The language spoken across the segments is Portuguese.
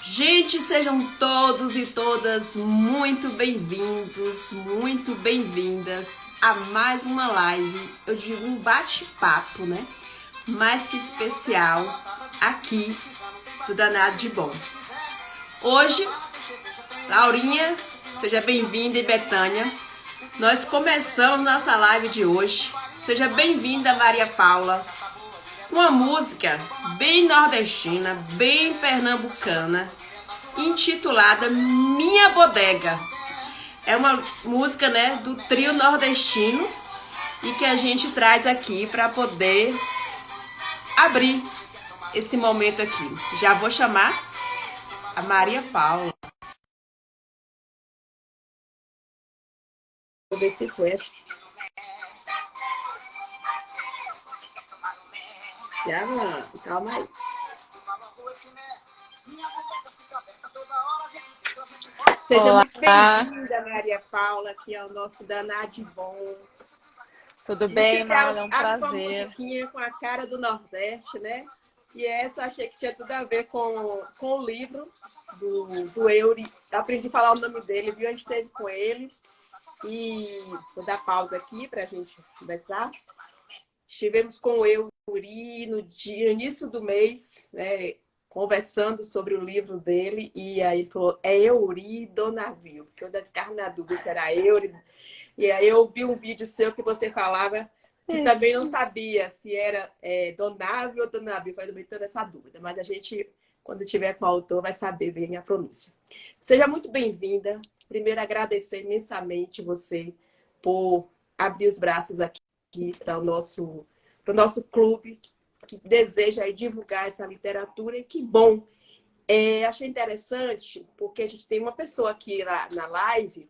Gente, sejam todos e todas muito bem-vindos, muito bem-vindas a mais uma live, eu digo um bate-papo, né? Mais que especial aqui do Danado de Bom. Hoje, Laurinha, seja bem-vinda, e Betânia. Nós começamos nossa live de hoje. Seja bem-vinda, Maria Paula. Uma música bem nordestina, bem pernambucana, intitulada Minha Bodega. É uma música, né, do trio nordestino e que a gente traz aqui para poder abrir esse momento aqui. Já vou chamar a Maria Paula. Vou ver se foi. Já, mano, calma aí. Seja muito bem-vinda, Maria Paula, aqui ao nosso Danado de Bom. Tudo bem, Marla? É um prazer. Uma musiquinha com a cara do Nordeste, né? E essa eu achei que tinha tudo a ver com o livro do Eury. Aprendi a falar o nome dele, viu? A gente esteve com ele. E vou dar pausa aqui para a gente conversar. Estivemos com o Eury no início do mês, né? Conversando sobre o livro dele, e aí ele falou, é Eury do navio, porque eu ainda ficava na dúvida se era Eury. E aí eu vi um vídeo seu que você falava que também não sabia se era do navio ou do navio. Eu falei, não tenho essa dúvida, mas a gente, quando tiver com o autor, vai saber bem a pronúncia. Seja muito bem-vinda. Primeiro, agradecer imensamente você por abrir os braços aqui para o nosso clube, que deseja divulgar essa literatura, e que bom. Achei interessante, porque a gente tem uma pessoa aqui na live,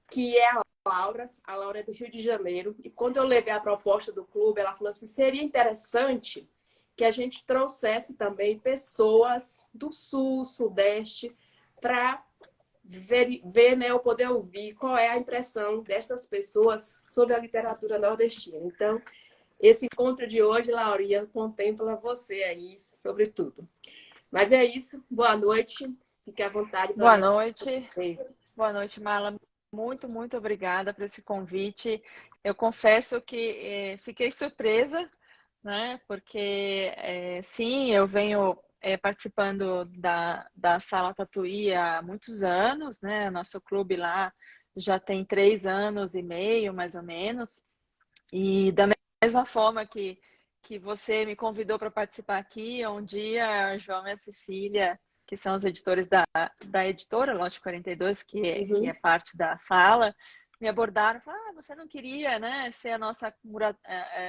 que é a Laura é do Rio de Janeiro, e quando eu levei a proposta do clube, ela falou assim, seria interessante que a gente trouxesse também pessoas do Sul, Sudeste, para ver, né, eu poder ouvir qual é a impressão dessas pessoas sobre a literatura nordestina. Então, esse encontro de hoje, Laurinha, contempla você aí, sobre tudo. Mas é isso. Boa noite. Fique à vontade. Boa noite. Boa noite, Marla. Muito obrigada por esse convite. Eu confesso que fiquei surpresa, né? Porque, sim, eu venho participando da Sala Tatuí há muitos anos, né? Nosso clube lá já tem 3 anos e meio, mais ou menos. E da mesma forma que você me convidou para participar aqui, um dia a João e a Cecília, que são os editores da editora Lote 42, que é parte da sala, me abordaram e falaram, você não queria, né, ser a nossa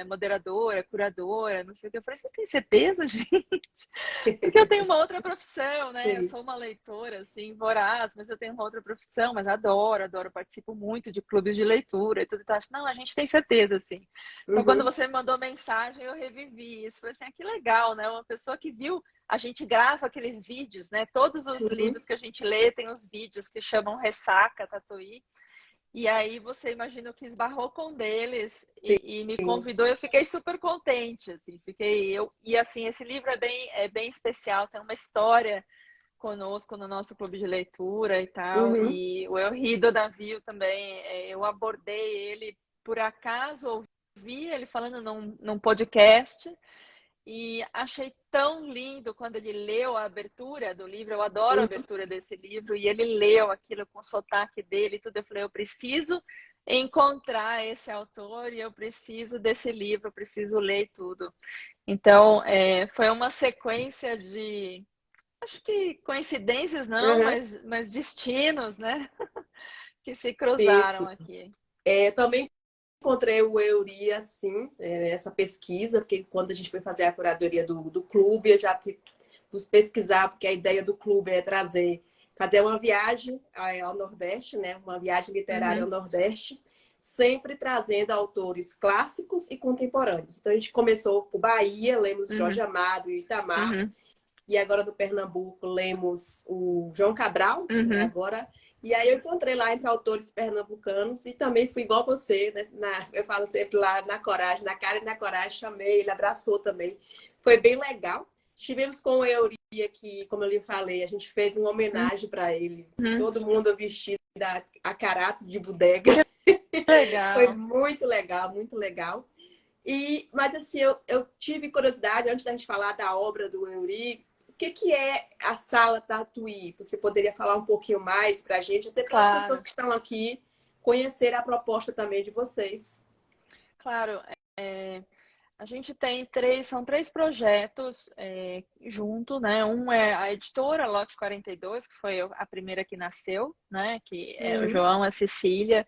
moderadora, curadora, não sei o que. Eu falei, vocês têm certeza, gente? Porque eu tenho uma outra profissão, né? Eu sou uma leitora, assim, voraz, mas eu tenho uma outra profissão, mas adoro, participo muito de clubes de leitura e tudo. Então, acho, não, a gente tem certeza, assim. Então, quando você me mandou mensagem, eu revivi isso. Falei assim, que legal, né? Uma pessoa que viu, a gente grava aqueles vídeos, né? Todos os livros que a gente lê tem os vídeos que chamam Ressaca Tatuí. E aí você, imagina, que esbarrou com um deles e me convidou, eu fiquei super contente, assim, e assim, esse livro é bem especial, tem uma história conosco no nosso clube de leitura e tal, e o Eu Ri do Navio também, eu abordei ele, por acaso, ouvi ele falando num podcast, e achei tão lindo quando ele leu a abertura do livro. Eu adoro a abertura desse livro. E ele leu aquilo com o sotaque dele e tudo. Eu falei, eu preciso encontrar esse autor e eu preciso desse livro, eu preciso ler tudo. Então, foi uma sequência de, acho que coincidências não, mas destinos, né? Que se cruzaram aqui. Também encontrei o Eury, assim, nessa pesquisa, porque quando a gente foi fazer a curadoria do clube, eu já fui pesquisar, porque a ideia do clube é fazer uma viagem ao Nordeste, né? Uma viagem literária ao Nordeste, sempre trazendo autores clássicos e contemporâneos. Então, a gente começou por Bahia, lemos Jorge Amado e Itamar, e agora do Pernambuco lemos o João Cabral, né? Agora... E aí eu encontrei lá entre autores pernambucanos e também fui igual você, né? Eu falo sempre lá na coragem, na cara e na coragem, chamei, ele abraçou também. Foi bem legal. Estivemos com o Euri aqui, como eu lhe falei, a gente fez uma homenagem para ele. Todo mundo vestido a caráter de bodega. Foi Legal. muito legal, muito legal. Mas assim, eu tive curiosidade, antes da gente falar da obra do Euri, o que é a Sala Tatuí? Você poderia falar um pouquinho mais para a gente, até para as pessoas Claro, que estão aqui conhecer a proposta também de vocês. claro. A gente tem são três projetos junto, né? Um é a editora Lote 42, que foi a primeira que nasceu, né? Que é o João, a Cecília.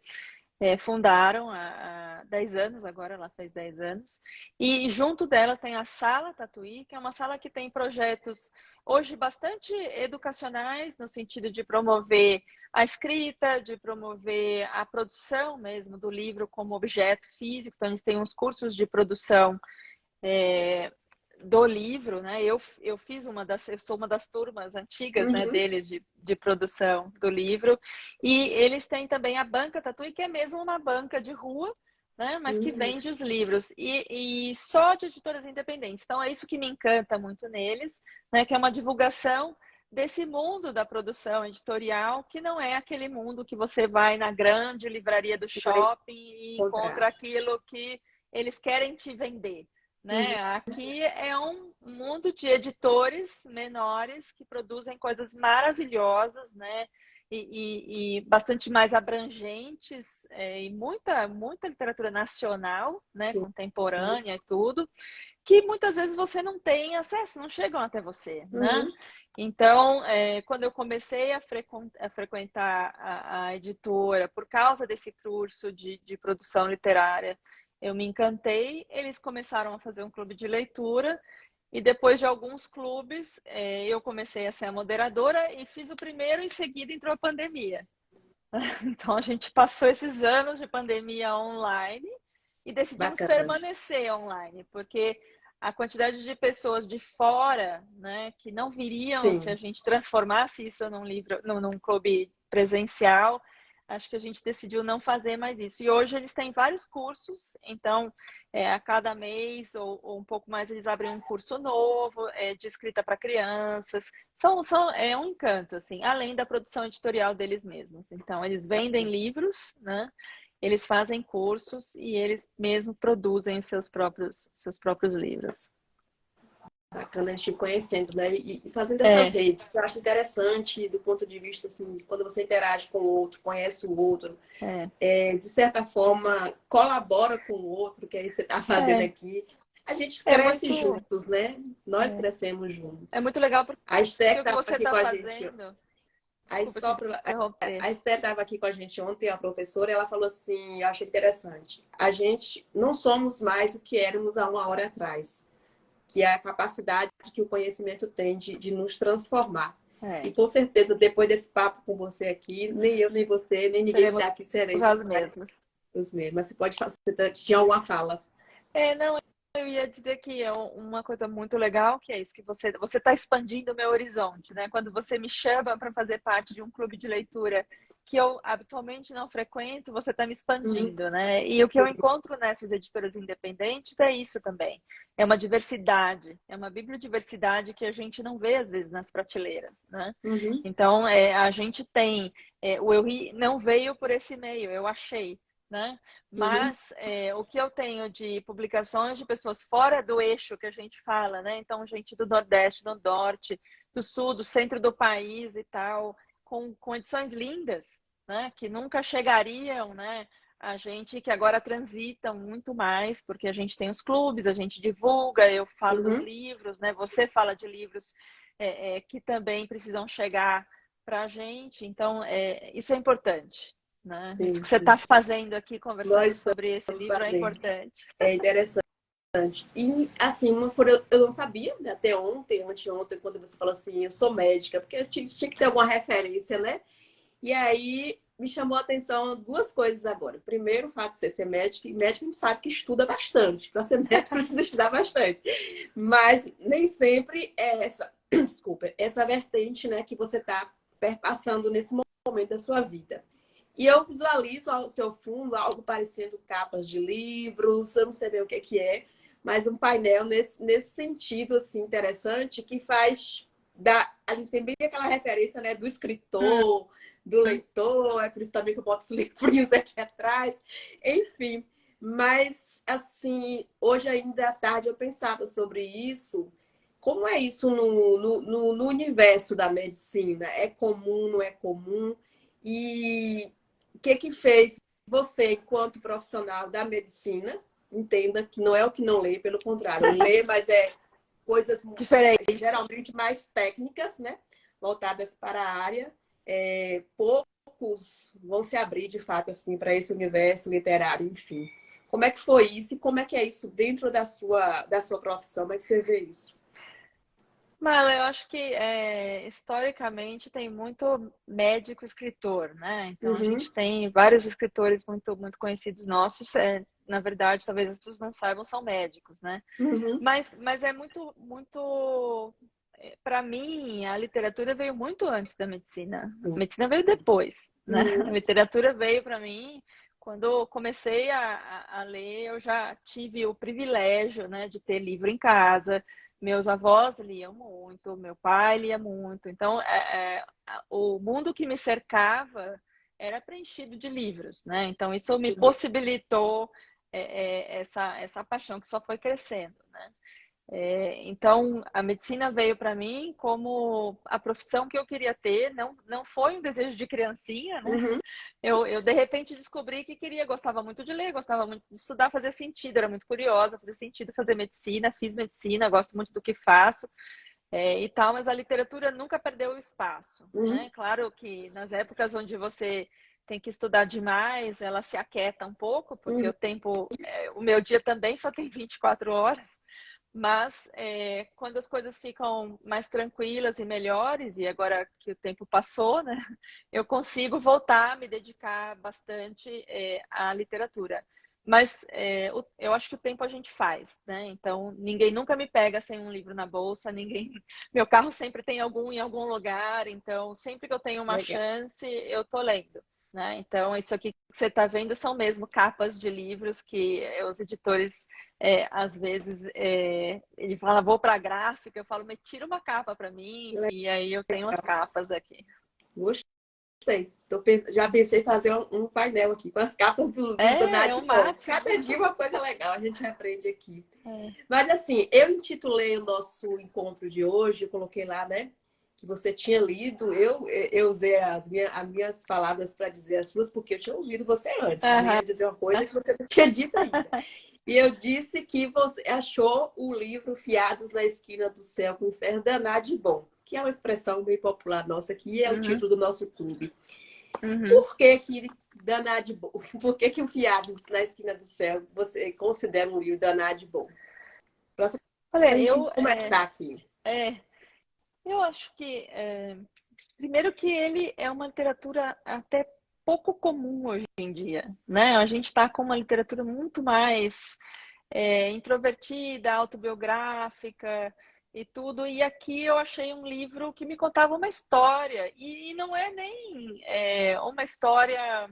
Fundaram há 10 anos, agora ela fez 10 anos. E junto delas tem a Sala Tatuí, que é uma sala que tem projetos hoje bastante educacionais, no sentido de promover a escrita, de promover a produção mesmo do livro como objeto físico. Então, eles têm uns cursos de produção do livro, né? Eu sou uma das turmas antigas, né, deles de produção do livro, e eles têm também a banca Tatuí, que é mesmo uma banca de rua, né, mas que vende os livros e só de editoras independentes. Então é isso que me encanta muito neles, né, que é uma divulgação desse mundo da produção editorial, que não é aquele mundo que você vai na grande livraria do shopping e encontra aquilo que eles querem te vender. Né? Aqui é um mundo de editores menores que produzem coisas maravilhosas, né? E bastante mais abrangentes, e muita literatura nacional, né? Contemporânea e tudo, que muitas vezes você não tem acesso, não chegam até você, né? Então, quando eu comecei a frequentar a editora, por causa desse curso de produção literária, eu me encantei, eles começaram a fazer um clube de leitura e depois de alguns clubes eu comecei a ser a moderadora e fiz o primeiro, em seguida entrou a pandemia. Então a gente passou esses anos de pandemia online e decidimos permanecer online, porque a quantidade de pessoas de fora, né, que não viriam se a gente transformasse isso num clube presencial, acho que a gente decidiu não fazer mais isso. E hoje eles têm vários cursos, então a cada mês ou um pouco mais eles abrem um curso novo de escrita para crianças. É um encanto, assim, além da produção editorial deles mesmos. Então eles vendem livros, né? Eles fazem cursos e eles mesmos produzem seus próprios livros. Bacana a gente ir conhecendo, né? E fazendo essas redes. Eu acho interessante do ponto de vista, assim, quando você interage com o outro, conhece o outro, de certa forma, colabora com o outro, que aí você está fazendo aqui. A gente cresce juntos, né? Nós crescemos juntos. É muito legal porque a Esther o que você aqui está com a fazendo... gente. Interromper. A Esther estava aqui com a gente ontem, a professora, e ela falou assim, eu achei interessante. A gente não somos mais o que éramos há uma hora atrás, que é a capacidade que o conhecimento tem de nos transformar. E com certeza, depois desse papo com você aqui, nem eu, nem você, nem ninguém que está aqui seremos os mesmos. Os mesmos. Mas você pode falar, você tinha alguma fala? Não, eu ia dizer que é uma coisa muito legal, que é isso, que você está expandindo o meu horizonte, né? Quando você me chama para fazer parte de um clube de leitura que eu habitualmente não frequento, você está me expandindo, né? E o que eu encontro nessas editoras independentes é isso também. É uma diversidade, é uma bibliodiversidade que a gente não vê, às vezes, nas prateleiras, né? Então, a gente tem... o Euri não veio por esse meio, eu achei. Né? Mas o que eu tenho de publicações de pessoas fora do eixo que a gente fala, né? Então, gente do Nordeste, do Norte, do Sul, do centro do país e tal, com edições lindas, né? Que nunca chegariam, né? A gente que agora transitam muito mais, porque a gente tem os clubes, a gente divulga, eu falo dos livros, né? Você fala de livros que também precisam chegar para a gente, então isso é importante. Né? Isso que você está fazendo aqui, conversando sobre esse livro, é importante. É interessante. E, assim, eu não sabia, até ontem, anteontem, quando você falou assim, eu sou médica, porque eu tinha que ter alguma referência, né? E aí, me chamou a atenção duas coisas agora. Primeiro, o fato de você ser médico, e médico a gente sabe que estuda bastante. Para ser médico, precisa estudar bastante. Mas nem sempre é essa vertente, né, que você está perpassando nesse momento da sua vida. E eu visualizo ao seu fundo algo parecendo capas de livros, eu não sei bem o que é, mas um painel nesse sentido assim interessante que faz a gente tem bem aquela referência, né, do escritor, do leitor, é por isso também que eu boto os livrinhos aqui atrás, enfim. Mas, assim, hoje ainda à tarde eu pensava sobre isso. Como é isso no universo da medicina? É comum, não é comum? E o que fez você, enquanto profissional da medicina, entenda que não é o que não lê, pelo contrário, lê, mas é coisas Diferente. geralmente mais técnicas, né? Voltadas para a área. Poucos vão se abrir, de fato, assim, para esse universo literário, enfim. Como é que foi isso e como é que é isso dentro da sua profissão? Como é que você vê isso? Mala, eu acho que historicamente tem muito médico escritor, né? Então a Uhum, gente tem vários escritores muito, muito conhecidos nossos. Na verdade, talvez as pessoas não saibam, são médicos, né? uhum, Mas é muito, muito. Para mim, a literatura veio muito antes da medicina. A medicina veio depois, né? A uhum, literatura veio para mim quando eu comecei a ler. Eu já tive o privilégio, né, de ter livro em casa. Meus avós liam muito, meu pai lia muito. Então, o mundo que me cercava era preenchido de livros, né? Então, isso me possibilitou essa paixão que só foi crescendo, né? Então, a medicina veio para mim como a profissão que eu queria ter, não foi um desejo de criancinha, né? uhum, Eu de repente descobri que gostava muito de ler, gostava muito de estudar, fazia sentido, era muito curiosa, fazia sentido fazer medicina, fiz medicina, gosto muito do que faço, e tal, mas a literatura nunca perdeu o espaço, uhum, né? Claro que nas épocas onde você tem que estudar demais, ela se aquieta um pouco, porque uhum, o meu dia também só tem 24 horas, mas quando as coisas ficam mais tranquilas e melhores, e agora que o tempo passou, né, eu consigo voltar a me dedicar bastante à literatura. Mas eu acho que o tempo a gente faz, né? Então, ninguém nunca me pega sem um livro na bolsa, ninguém. Meu carro sempre tem algum em algum lugar, então, sempre que eu tenho uma legal. chance, eu tô lendo. Né? Então, isso aqui que você está vendo são mesmo capas de livros que os editores às vezes ele fala, vou para a gráfica, eu falo, me tira uma capa para mim, e aí eu tenho as capas aqui. Gostei. Já pensei em fazer um painel aqui com as capas dos É Danado o de Bom. máximo. Cada dia uma coisa legal, a gente aprende aqui. É. Mas assim, eu intitulei o nosso encontro de hoje, eu coloquei lá, né? Que você tinha lido, eu usei as minhas palavras para dizer as suas, porque eu tinha ouvido você antes. Não Aham. ia dizer uma coisa que você não tinha dito ainda. E eu disse que você achou o livro Fiados na Esquina do Céu com o Inferno Danado de Bom, que é uma expressão bem popular nossa aqui, e é o Uhum. título do nosso clube. Uhum. Por que que Danado de Bom? Por que o Fiados na Esquina do Céu você considera um livro Danado de Bom? Para a Olha, gente começar aqui. é, eu acho que primeiro que ele é uma literatura até pouco comum hoje em dia, né? A gente está com uma literatura muito mais introvertida, autobiográfica e tudo. E aqui eu achei um livro que me contava uma história e não é nem uma história,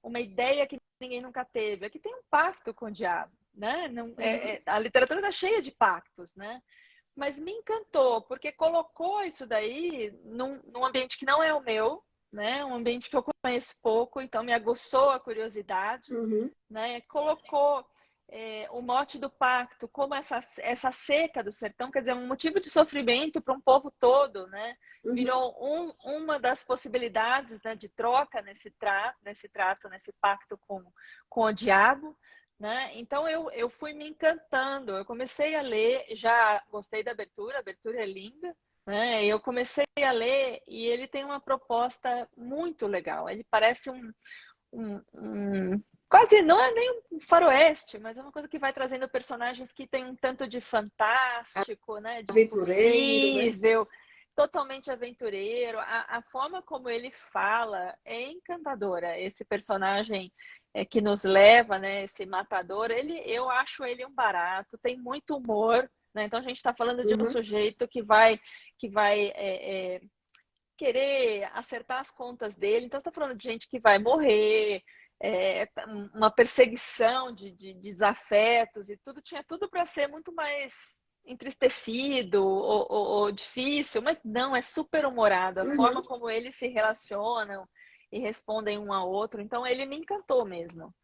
uma ideia que ninguém nunca teve. Aqui tem um pacto com o diabo, né? Não, a literatura está cheia de pactos, né? Mas me encantou, porque colocou isso daí num ambiente que não é o meu, né? Um ambiente que eu conheço pouco, então me aguçou a curiosidade, Uhum, né? Colocou o mote do pacto como essa seca do sertão, quer dizer, um motivo de sofrimento para um povo todo, né? uhum, Virou uma das possibilidades, né, de troca nesse pacto com o diabo. Né? Então eu fui me encantando, eu comecei a ler, já gostei da abertura, a abertura é linda, né? Eu comecei a ler e ele tem uma proposta muito legal, ele parece quase não é nem um faroeste, mas é uma coisa que vai trazendo personagens que tem um tanto de fantástico, né? De aventureiro, né? impossível, totalmente aventureiro. A forma como ele fala é encantadora. Esse personagem que nos leva, né? Esse matador, eu acho ele um barato, tem muito humor. Né? Então a gente está falando de um Uhum, sujeito que vai querer acertar as contas dele. Então, você está falando de gente que vai morrer, uma perseguição de desafetos e tudo, tinha tudo para ser muito mais entristecido ou difícil, mas não, é super humorado. A Uhum. forma como eles se relacionam e respondem um ao outro, então ele me encantou mesmo.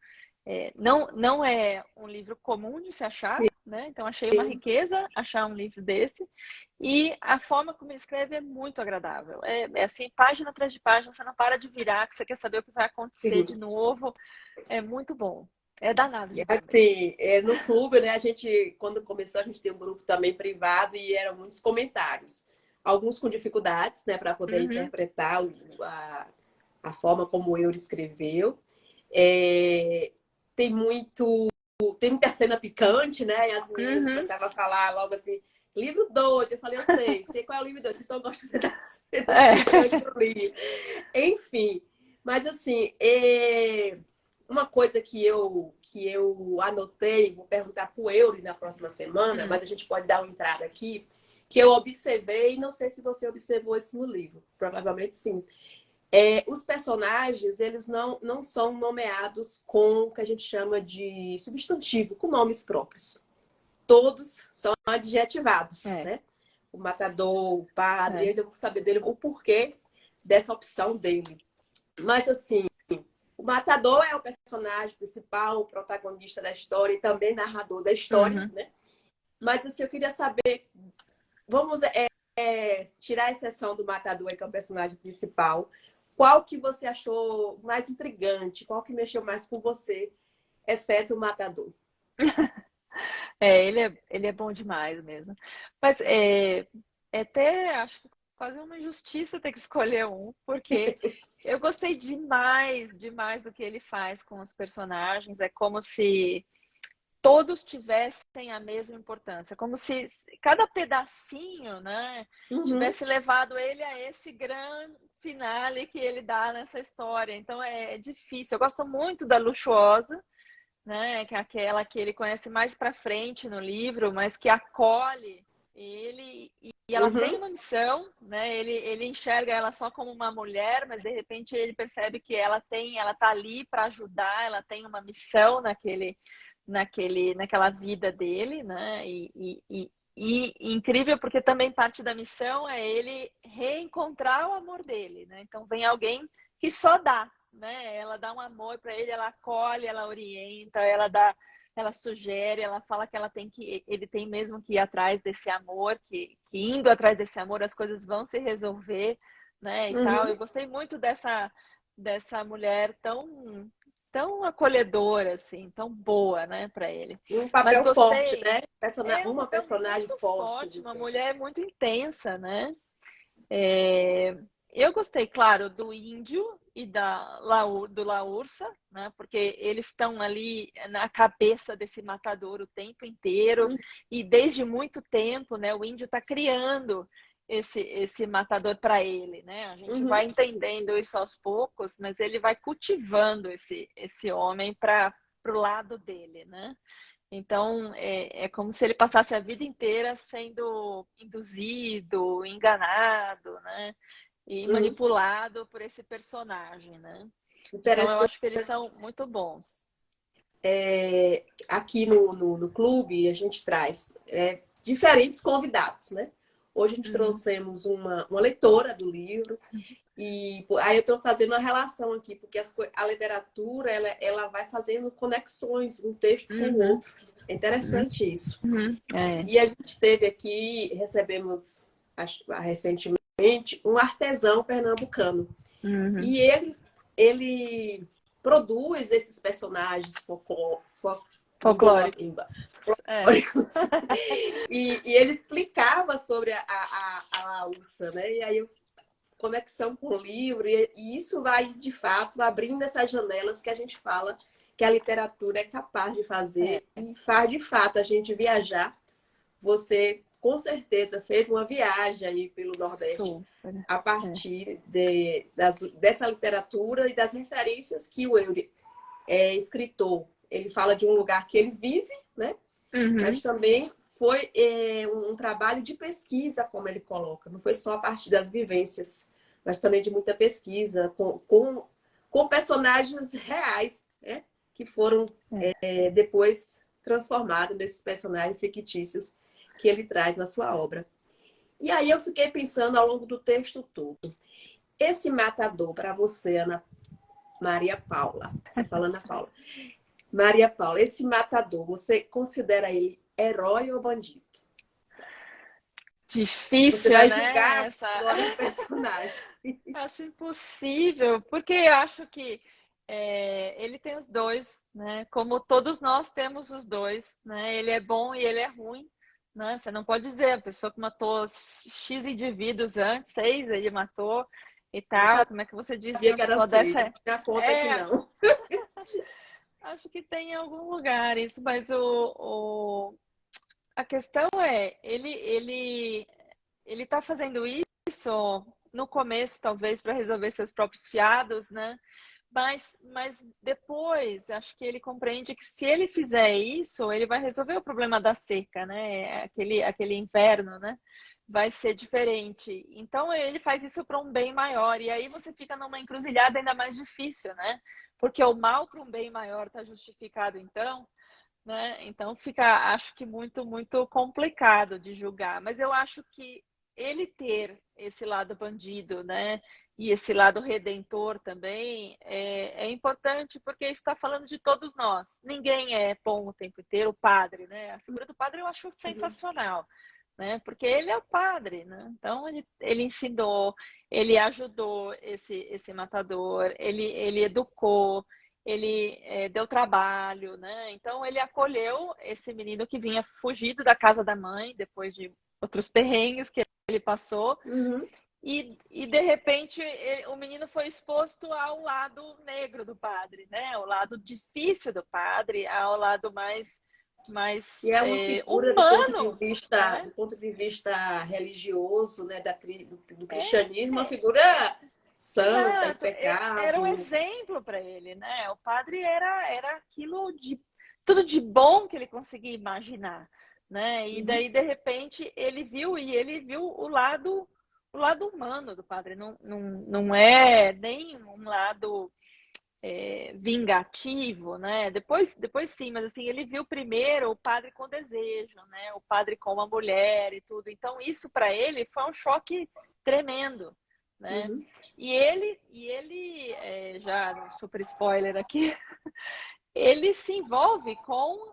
Não é um livro comum de se achar, né? Então achei uma Sim. riqueza achar um livro desse. E a forma como ele escreve é muito agradável. É assim, página atrás de página, você não para de virar, que você quer saber o que vai acontecer Sim. de novo. É muito bom. É danado E de bom mesmo. assim, no clube, né, a gente, quando começou, a gente tem um grupo também privado e eram muitos comentários. Alguns com dificuldades, né, para poder Uhum, interpretar a forma como o Eury escreveu. É, tem muito, tem muita cena picante, né? E as meninas uhum. começavam a falar logo assim, livro doido. Eu falei, eu sei qual é o livro doido. Vocês estão gostando das cenas picantes É. do livro. Enfim, mas assim, uma coisa que eu anotei, vou perguntar para o Eury na próxima semana, Hum, mas a gente pode dar uma entrada aqui, que eu observei, não sei se você observou isso no livro, provavelmente sim. Os personagens, eles não são nomeados com o que a gente chama de substantivo, com nomes próprios. Todos são adjetivados, é, né? O matador, o padre, eu é. ainda vou saber dele o porquê dessa opção dele. Mas, assim, o matador é o personagem principal, o protagonista da história e também narrador da história, Uhum. né? Mas, assim, eu queria saber, vamos tirar a exceção do matador, que é o personagem principal. Qual que você achou mais intrigante? Qual que mexeu mais com você, exceto o matador? Ele é bom demais mesmo. Mas é até acho que quase uma injustiça ter que escolher um, porque eu gostei demais, demais do que ele faz com os personagens. É como se todos tivessem a mesma importância, como se cada pedacinho, né, Uhum, tivesse levado ele a esse grande finale que ele dá nessa história. Então é difícil. Eu gosto muito da Luxuosa, né, que é aquela que ele conhece mais para frente no livro, mas que acolhe ele e ela tem uhum, uma missão, né? Ele enxerga ela só como uma mulher, mas de repente ele percebe que ela tá ali para ajudar, ela tem uma missão naquela vida dele, né? E incrível porque também parte da missão é ele reencontrar o amor dele, né? Então vem alguém que só dá, né? Ela dá um amor para ele, ela acolhe, ela orienta, ela sugere, ela fala que ele tem mesmo que ir atrás desse amor, que indo atrás desse amor as coisas vão se resolver, né? E tal. uhum. Eu gostei muito dessa mulher tão acolhedora, assim, tão boa, né, para ele. Um Mas papel forte, gostei. né? É um Uma papel personagem muito forte. forte, uma mulher muito intensa, né? É, eu gostei, claro, do índio e do Laursa, né? Porque eles estão ali na cabeça desse matador o tempo inteiro e desde muito tempo, né? O índio está criando esse matador para ele, né? A gente Uhum. vai entendendo isso aos poucos, mas ele vai cultivando esse homem para o lado dele, né? Então, é como se ele passasse a vida inteira sendo induzido, enganado, né? E Uhum. manipulado por esse personagem, né? Então, eu Interessante. acho que eles são muito bons. Aqui no clube, a gente traz diferentes convidados, né? Hoje a gente Uhum, trouxemos uma leitora do livro. E aí eu estou fazendo uma relação aqui, porque a literatura ela vai fazendo conexões, um texto com o uhum, outro. É interessante isso. uhum, é, E a gente teve aqui, recebemos recentemente, um artesão pernambucano. uhum. E ele produz esses personagens Folclórico. É. folclóricos. E ele explicava sobre a Ursa, né? E aí conexão com o livro, e isso vai, de fato, abrindo essas janelas que a gente fala que a literatura é capaz de É, fazer e faz, de fato, a gente viajar. Você, com certeza, fez uma viagem aí pelo Nordeste super. a É. partir dessa literatura e das referências que o Eury é escritor. Ele fala de um lugar que ele vive, né? Mas Uhum. também foi um trabalho de pesquisa, como ele coloca. Não foi só a partir das vivências, mas também de muita pesquisa, com personagens reais né? Que foram depois transformados nesses personagens fictícios que ele traz na sua obra. E aí eu fiquei pensando ao longo do texto todo. Esse matador, para você, Ana Maria Paula, você fala Ana Paula. Maria Paula, esse matador, você considera ele herói ou bandido? Você Difícil, vai né? julgar agora o personagem. Acho impossível, porque eu acho que ele tem os dois, né? Como todos nós temos os dois, né? Ele é bom e ele é ruim, né? Você não pode dizer a pessoa que matou X indivíduos antes, 6 ele matou e Não tal. Como é que você diz que sabia uma que eram pessoa 6, dessa eu tinha conta que é? não. Acho que tem em algum lugar isso, mas a questão é, ele está fazendo isso no começo, talvez, para resolver seus próprios fiados, né? Mas depois, acho que ele compreende que se ele fizer isso, ele vai resolver o problema da seca, né? Aquele inverno, né? Vai ser diferente. Então, ele faz isso para um bem maior. E aí você fica numa encruzilhada ainda mais difícil, né? Porque o mal para um bem maior está justificado, então, né? Então fica, acho que muito complicado de julgar. Mas eu acho que ele ter esse lado bandido, né? E esse lado redentor também é importante, porque está falando de todos nós. Ninguém é bom o tempo inteiro, o padre, né? A figura do padre eu acho sensacional, né? Porque ele é o padre, né? Então ele ensinou, ele ajudou esse matador, ele educou, ele deu trabalho, né? Então ele acolheu esse menino que vinha fugido da casa da mãe depois de outros perrengues que ele passou. Uhum. E de repente o menino foi exposto ao lado negro do padre, né? Ao lado difícil do padre, ao lado mais E é uma figura humano, né? do ponto de vista religioso, né, do É, cristianismo, uma figura santa, exato. Era um impecável. exemplo para ele, né? O padre era aquilo de tudo de bom que ele conseguia imaginar, né? E Uhum. daí de repente ele viu o lado humano do padre. Não é nem um lado vingativo, né? Depois sim, mas assim, ele viu primeiro o padre com desejo, né? O padre com uma mulher e tudo. Então, isso para ele foi um choque tremendo, né? Uhum. E ele já um super spoiler aqui, ele se envolve com,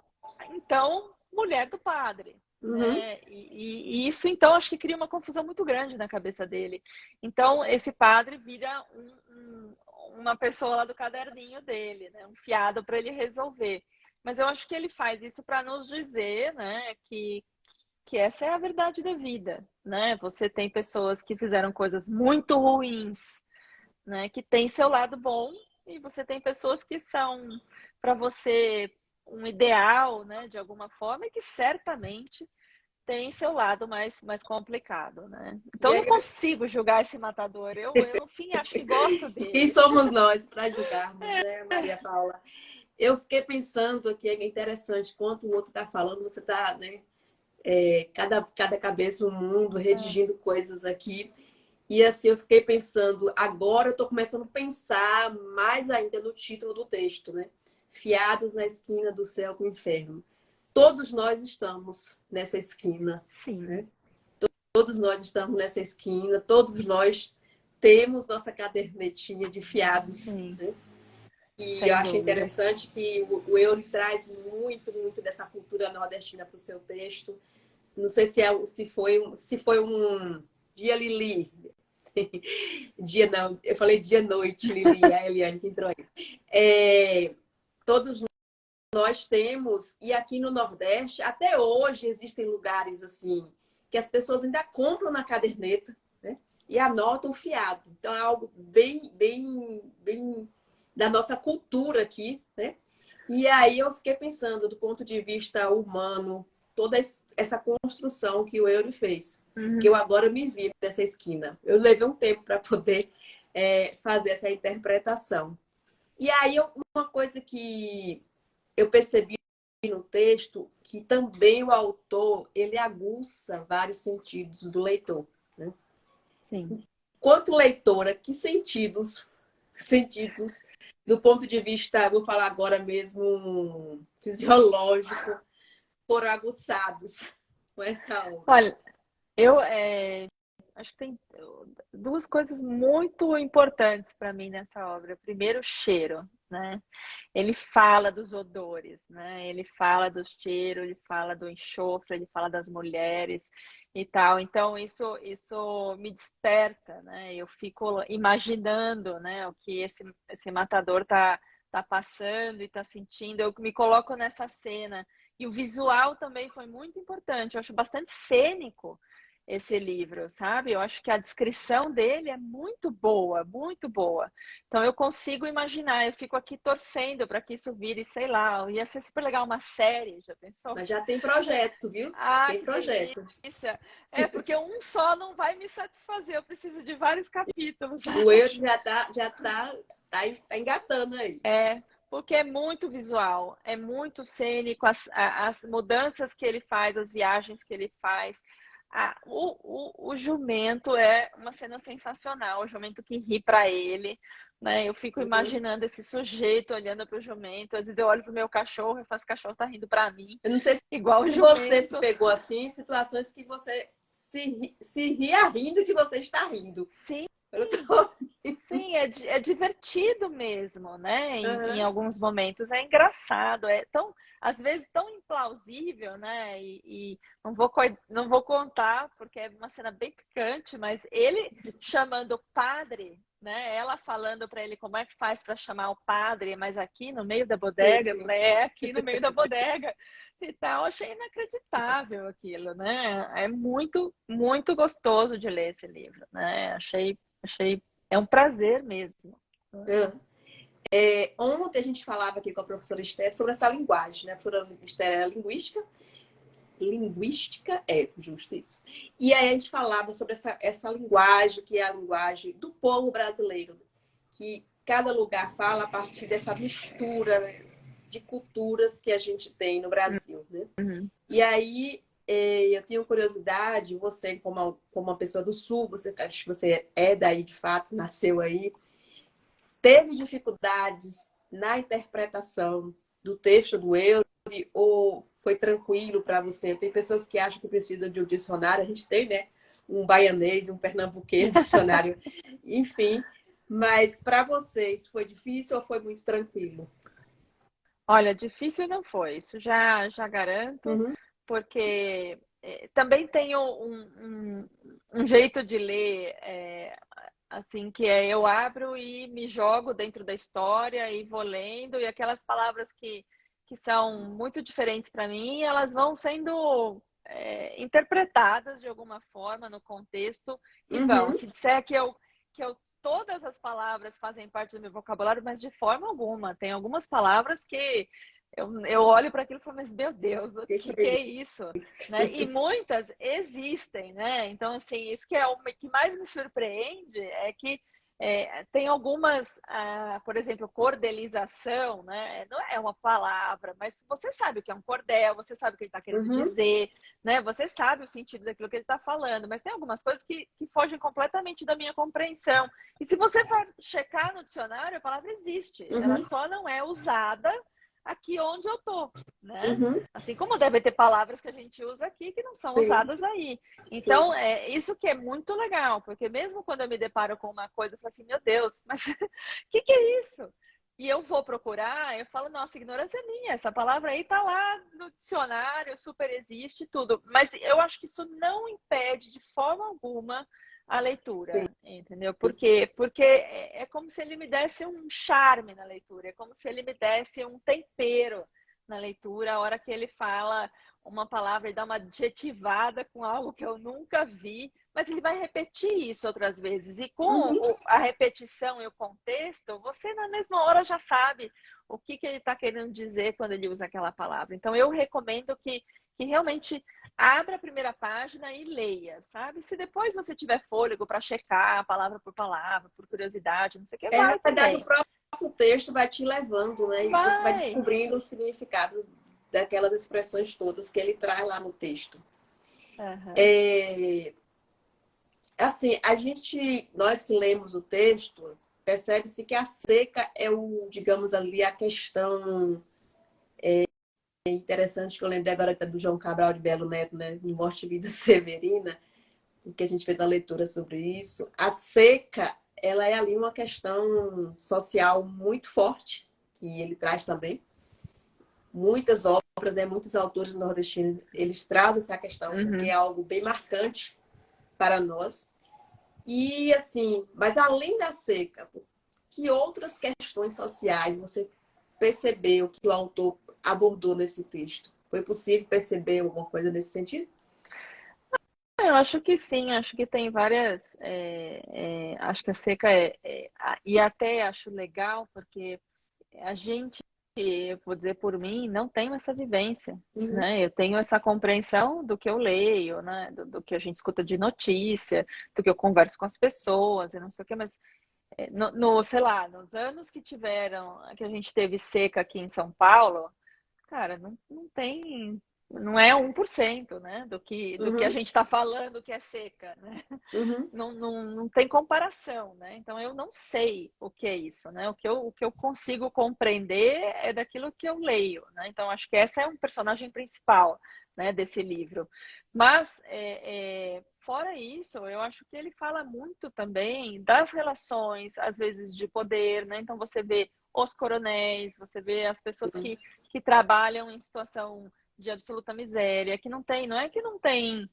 então, mulher do padre, Uhum. né? E isso, então, acho que cria uma confusão muito grande na cabeça dele. Então, esse padre vira uma pessoa lá do caderninho dele, né? Um fiado para ele resolver. Mas eu acho que ele faz isso para nos dizer, né, que essa é a verdade da vida, né? Você tem pessoas que fizeram coisas muito ruins, né, que tem seu lado bom, e você tem pessoas que são para você um ideal, né, de alguma forma, e que certamente tem seu lado mais complicado, né? E Então não aí, consigo julgar esse matador. Eu no fim acho que gosto quem dele. somos nós para julgarmos, né, Maria Paula? Eu fiquei pensando que é interessante, quanto o outro está falando, você está, né, cada cabeça um mundo, redigindo coisas aqui. E assim, eu fiquei pensando, agora eu estou começando a pensar mais ainda no título do texto, né? Fiados na esquina do céu com o inferno. Todos nós estamos nessa esquina, Sim, né? Todos nós estamos nessa esquina, todos nós temos nossa cadernetinha de fiados, sim, né? E eu sem acho dúvida. interessante que o Eury traz muito dessa cultura nordestina para o seu texto. Não sei se foi um dia Lili. Dia não, eu falei dia-noite, Lili, a Eliane que entrou aí. Todos nós temos, e aqui no Nordeste, até hoje existem lugares assim, que as pessoas ainda compram na caderneta, né? E anotam o fiado. Então é algo bem da nossa cultura aqui, né? E aí eu fiquei pensando, do ponto de vista humano, toda essa construção que o Eury fez. Que Uhum. eu agora me vi nessa esquina. Eu levei um tempo para poder fazer essa interpretação. E aí, uma coisa que eu percebi no texto, que também o autor, ele aguça vários sentidos do leitor, né? Sim. Quanto leitora, que sentidos sentidos do ponto de vista, vou falar agora mesmo, fisiológico, foram aguçados com essa obra? Olha, eu acho que tem duas coisas muito importantes para mim nessa obra. Primeiro, o cheiro, né? Ele fala dos odores, né? Ele fala do cheiro, ele fala do enxofre, ele fala das mulheres e tal. Então, isso me desperta, né? Eu fico imaginando, né, o que esse matador tá passando e tá sentindo. Eu me coloco nessa cena. E o visual também foi muito importante. Eu acho bastante cênico esse livro, sabe? Eu acho que a descrição dele é muito boa, muito boa. Então eu consigo imaginar, eu fico aqui torcendo para que isso vire, sei lá, ia ser super legal uma série, já pensou? Mas já tem projeto, viu? Ah, Tem que projeto. delícia! É, porque um só não vai me satisfazer, eu preciso de vários capítulos. O Euro tá engatando aí. É, porque é muito visual, é muito cênico, as mudanças que ele faz, as viagens que ele faz. O jumento é uma cena sensacional, o jumento que ri para ele, né? Eu fico Uhum. imaginando esse sujeito olhando para o jumento. Às vezes eu olho para o meu cachorro e faço, o cachorro tá rindo para mim, Eu não sei igual o se você se jumento. pegou assim, em situações que você se ria rindo de você estar rindo. Sim, Eu tô... sim, é divertido mesmo, né? Em Uhum. alguns momentos é engraçado, é tão, às vezes tão implausível, né? E não vou contar porque é uma cena bem picante, mas ele chamando o padre, né? Ela falando para ele como é que faz para chamar o padre, mas aqui no meio da Sim, bodega, eu sim. falei, é aqui no meio da bodega e tal. Achei inacreditável aquilo, né? É muito, muito gostoso de ler esse livro, né? Achei é um prazer mesmo. Uhum. Ontem a gente falava aqui com a professora Esther sobre essa linguagem, né? A professora Esther é linguística, é justo isso. E aí a gente falava sobre essa linguagem, que é a linguagem do povo brasileiro, que cada lugar fala a partir dessa mistura de culturas que a gente tem no Brasil, né? Uhum. E aí eu tenho curiosidade, você como uma pessoa do Sul, acho que você é daí de fato, nasceu aí, teve dificuldades na interpretação do texto do Eury ou foi tranquilo para você? Tem pessoas que acham que precisam de um dicionário, a gente tem, né? Um baianês, um pernambuquês, dicionário, enfim. Mas para vocês foi difícil ou foi muito tranquilo? Olha, difícil não foi, isso já garanto, Uhum, porque também tenho um jeito de ler, assim, que é eu abro e me jogo dentro da história e vou lendo, e aquelas palavras que são muito diferentes para mim, elas vão sendo interpretadas de alguma forma no contexto e vão. uhum, Se disser que eu todas as palavras fazem parte do meu vocabulário, mas de forma alguma. Tem algumas palavras que eu olho para aquilo e falo, mas meu Deus, o que que é é isso? isso? Né? E muitas existem, né? Então, assim, isso que é o que mais me surpreende é que tem algumas, por exemplo, cordelização, né? Não é uma palavra, mas você sabe o que é um cordel, você sabe o que ele está querendo Uhum, dizer, né? Você sabe o sentido daquilo que ele está falando, mas tem algumas coisas que fogem completamente da minha compreensão. E se você for checar no dicionário, a palavra existe, ela uhum, só não é usada aqui onde eu tô, né? uhum, Assim como deve ter palavras que a gente usa aqui que não são sim, usadas aí. sim. Então, isso que é muito legal, porque mesmo quando eu me deparo com uma coisa, eu falo assim, meu Deus, mas o que é isso? E eu vou procurar, eu falo, nossa, ignorância é minha, essa palavra aí tá lá no dicionário, super existe, tudo. Mas eu acho que isso não impede de forma alguma a Sim. leitura, entendeu? Por quê? Porque é como se ele me desse um charme na leitura, é como se ele me desse um tempero na leitura, a hora que ele fala uma palavra e dá uma adjetivada com algo que eu nunca vi, mas ele vai repetir isso outras vezes. E com Uhum. a repetição e o contexto, você na mesma hora já sabe o que ele está querendo dizer quando ele usa aquela palavra. Então eu recomendo que realmente abra a primeira página e leia, sabe? Se depois você tiver fôlego para checar palavra, por curiosidade, não sei o que, Na vai verdade, o também. próprio texto vai te levando, né? E você vai Vai. descobrindo os significados daquelas expressões todas que ele traz lá no texto. Uhum. É, assim, nós que lemos o texto, percebe-se que a seca é o, digamos ali, a questão interessante que eu lembrei agora do João Cabral de Belo Neto, né? Em Morte e Vida Severina, que a gente fez uma leitura sobre isso. A seca, ela é ali uma questão social muito forte, que ele traz também. Muitas obras, né? Muitos autores nordestinos, eles trazem essa questão, porque é algo bem marcante para nós. E assim, mas além da seca, que outras questões sociais você percebeu que o autor abordou nesse texto? Foi possível perceber alguma coisa nesse sentido? Eu acho que sim, acho que tem várias. Acho que a seca e até acho legal, porque a gente, eu vou dizer por mim, não tenho essa vivência, Uhum, né? Eu tenho essa compreensão do que eu leio, né? Do que a gente escuta de notícia, do que eu converso com as pessoas, e não sei o quê, mas sei lá, nos anos que tiveram, que a gente teve seca aqui em São Paulo, cara, não tem, não é 1%, né, do que a uhum, gente está falando que é seca, né? uhum, Não tem comparação, né? Então eu não sei o que é isso, né? O que eu consigo compreender é daquilo que eu leio, né? Então acho que essa é um personagem principal, né, desse livro. Mas fora isso, eu acho que ele fala muito também das relações, às vezes de poder, né? Então você vê os coronéis, você vê as pessoas que trabalham em situação de absoluta miséria, que não tem, não é que não tem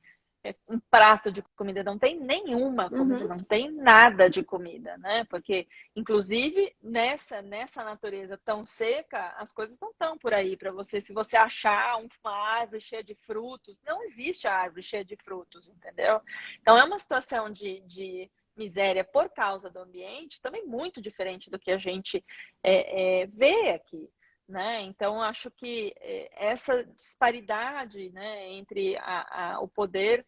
um prato de comida, não tem nenhuma comida, uhum, não tem nada de comida, né? Porque, inclusive, nessa natureza tão seca, as coisas não estão por aí para você. Se você achar uma árvore cheia de frutos, não existe a árvore cheia de frutos, entendeu? Então, é uma situação de miséria por causa do ambiente também muito diferente do que a gente vê aqui. Né? Então, acho que essa disparidade, né, entre o poder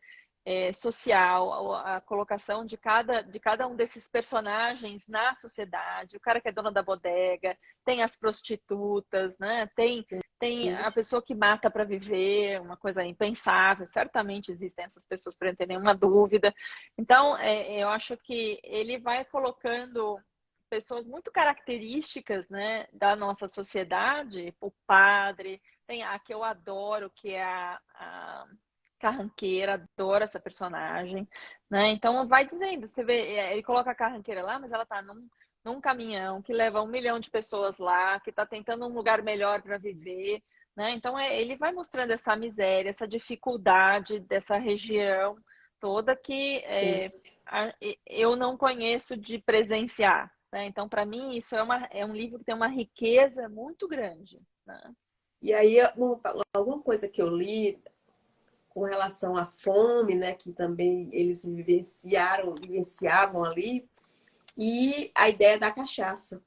social, a colocação de cada um desses personagens na sociedade, o cara que é dono da bodega, tem as prostitutas, né? Tem a pessoa que mata para viver, uma coisa impensável, certamente existem essas pessoas, para não ter nenhuma dúvida. Então, eu acho que ele vai colocando pessoas muito características, né, da nossa sociedade, o padre, tem a que eu adoro, que é a Carranqueira, adoro essa personagem, né? Então vai dizendo, você vê, ele coloca a Carranqueira lá, mas ela tá num caminhão que leva 1 milhão de pessoas lá, que está tentando um lugar melhor para viver, né? Então ele vai mostrando essa miséria, essa dificuldade dessa região toda que sim. eu não conheço de presenciar, né? Então, para mim, isso é um livro que tem uma riqueza muito grande, né? E aí, alguma coisa que eu li com relação à fome, né, que também eles vivenciavam ali, e a ideia da cachaça.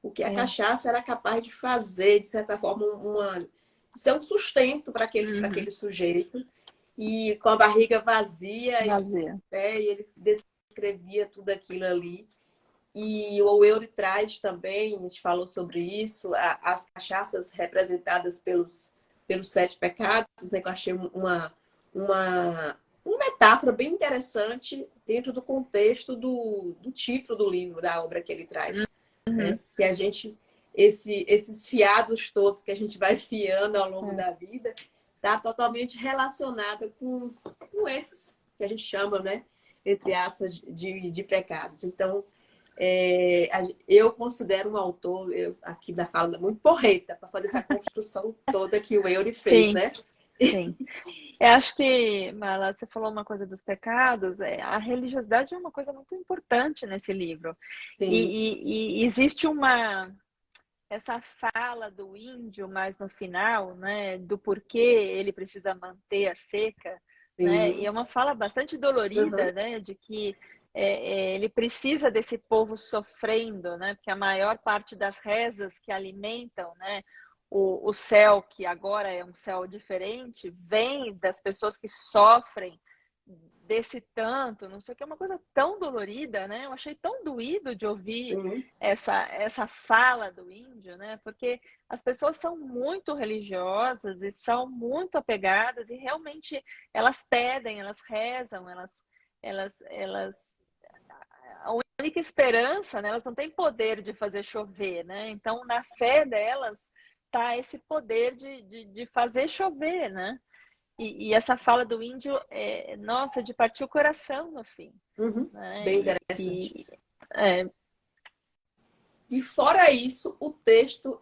O que a É. cachaça era capaz de fazer, de certa forma, ser um sustento para Uhum. aquele sujeito. E com a barriga vazia, Vazia. e ele descrevia tudo aquilo ali. E o Eury traz também, a gente falou sobre isso, as cachaças representadas pelos 7 pecados, né, que eu achei uma metáfora bem interessante dentro do contexto do título do livro, da obra que ele traz. Né? Uhum. Que a gente, esses fiados todos que a gente vai fiando ao longo É. da vida, está totalmente relacionado com esses que a gente chama, né, entre aspas, de pecados. Então, eu considero um autor, aqui da fala, muito porreta para fazer essa construção toda que o Eury fez, Sim, né? sim. Eu acho que, Mala, você falou uma coisa dos pecados, a religiosidade é uma coisa muito importante nesse livro. Sim, E existe essa fala do índio mais no final, né, do porquê ele precisa manter a seca, né, e sim. é uma fala bastante Uhum, dolorida, né, de que ele precisa desse povo sofrendo, né, porque a maior parte das rezas que alimentam, né, o céu, que agora é um céu diferente, vem das pessoas que sofrem desse tanto, não sei o que, é uma coisa tão dolorida, né? Eu achei tão doído de ouvir sim. essa fala do índio, né? Porque as pessoas são muito religiosas e são muito apegadas e realmente elas pedem, elas rezam, elas única esperança, né? Elas não têm poder de fazer chover, né? Então, na fé delas tá esse poder de fazer chover, né? E essa fala do índio é, nossa, de partir o coração no fim, Uhum. né? Bem interessante. É, E fora isso, o texto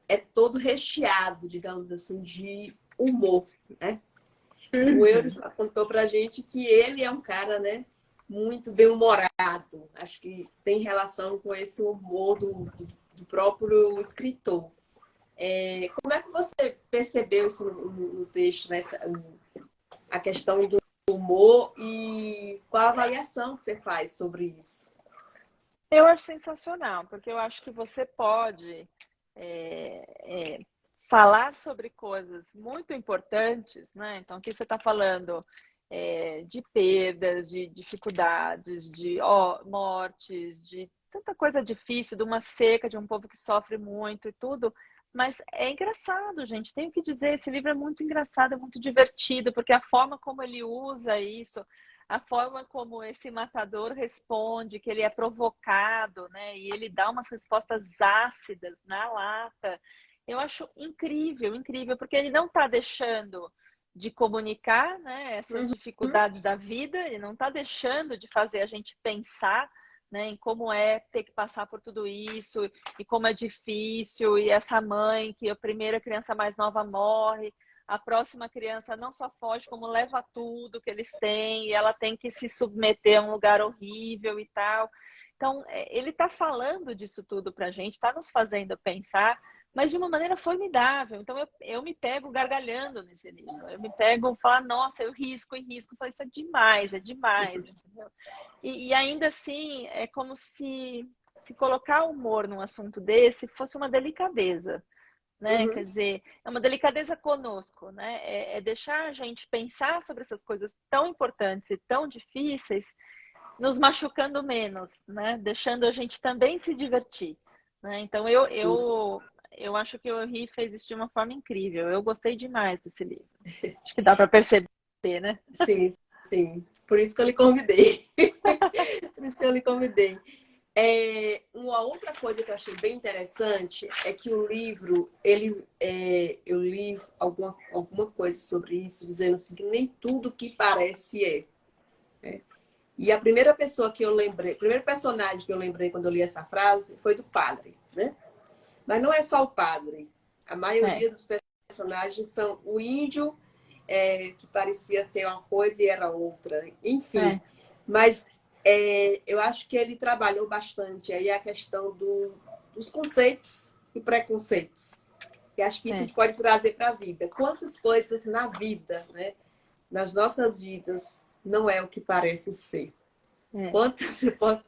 é todo recheado, digamos assim, de humor, né? O Eury já contou pra gente que ele é um cara, né, muito bem-humorado. Acho que tem relação com esse humor do próprio escritor. Como é que você percebeu isso no texto, né? A questão do humor e qual a avaliação que você faz sobre isso? eu acho sensacional, porque eu acho que você pode falar sobre coisas muito importantes, né? Então, aqui você está falando de perdas, de dificuldades, de mortes, de tanta coisa difícil, de uma seca, de um povo que sofre muito e tudo. Mas é engraçado, gente. Tenho que dizer, esse livro é muito engraçado, é muito divertido, porque a forma como ele usa isso, a forma como esse matador responde, que ele é provocado, né? E ele dá umas respostas ácidas na lata. Eu acho incrível, incrível, porque ele não está deixando de comunicar, né, essas Uhum. dificuldades da vida, ele não está deixando de fazer a gente pensar, né, em como é ter que passar por tudo isso e como é difícil, e essa mãe que a primeira criança mais nova morre, a próxima criança não só foge, como leva tudo que eles têm, e ela tem que se submeter a um lugar horrível e tal. Então, ele está falando disso tudo para a gente, está nos fazendo pensar, mas de uma maneira formidável. Então, eu me pego gargalhando nesse livro. Eu me pego e falo, nossa, eu risco e risco. Eu falo, isso é demais, entendeu? E ainda assim, é como se colocar humor num assunto desse fosse uma delicadeza, né? Quer Uhum. dizer, é uma delicadeza conosco, né? É deixar a gente pensar sobre essas coisas tão importantes e tão difíceis, nos machucando menos, né? Deixando a gente também se divertir, né? Então eu acho que o Henri fez isso de uma forma incrível. Eu gostei demais desse livro. Acho que dá para perceber, né? Sim, sim. Por isso que eu lhe convidei. Por isso que eu lhe convidei. Uma outra coisa que eu achei bem interessante é que o livro, eu li alguma coisa sobre isso, dizendo assim, que nem tudo que parece é. Né? E a primeira pessoa que eu lembrei, o primeiro personagem que eu lembrei quando eu li essa frase foi do padre, né? Mas não é só o padre. A É, maioria dos personagens são o índio, que parecia ser uma coisa e era outra. Enfim, é, mas eu acho que ele trabalhou bastante aí a questão dos conceitos e preconceitos. E acho que isso a é, gente pode trazer para a vida. Quantas coisas na vida, né, nas nossas vidas, não é o que parece ser. é. Quantas, eu posso,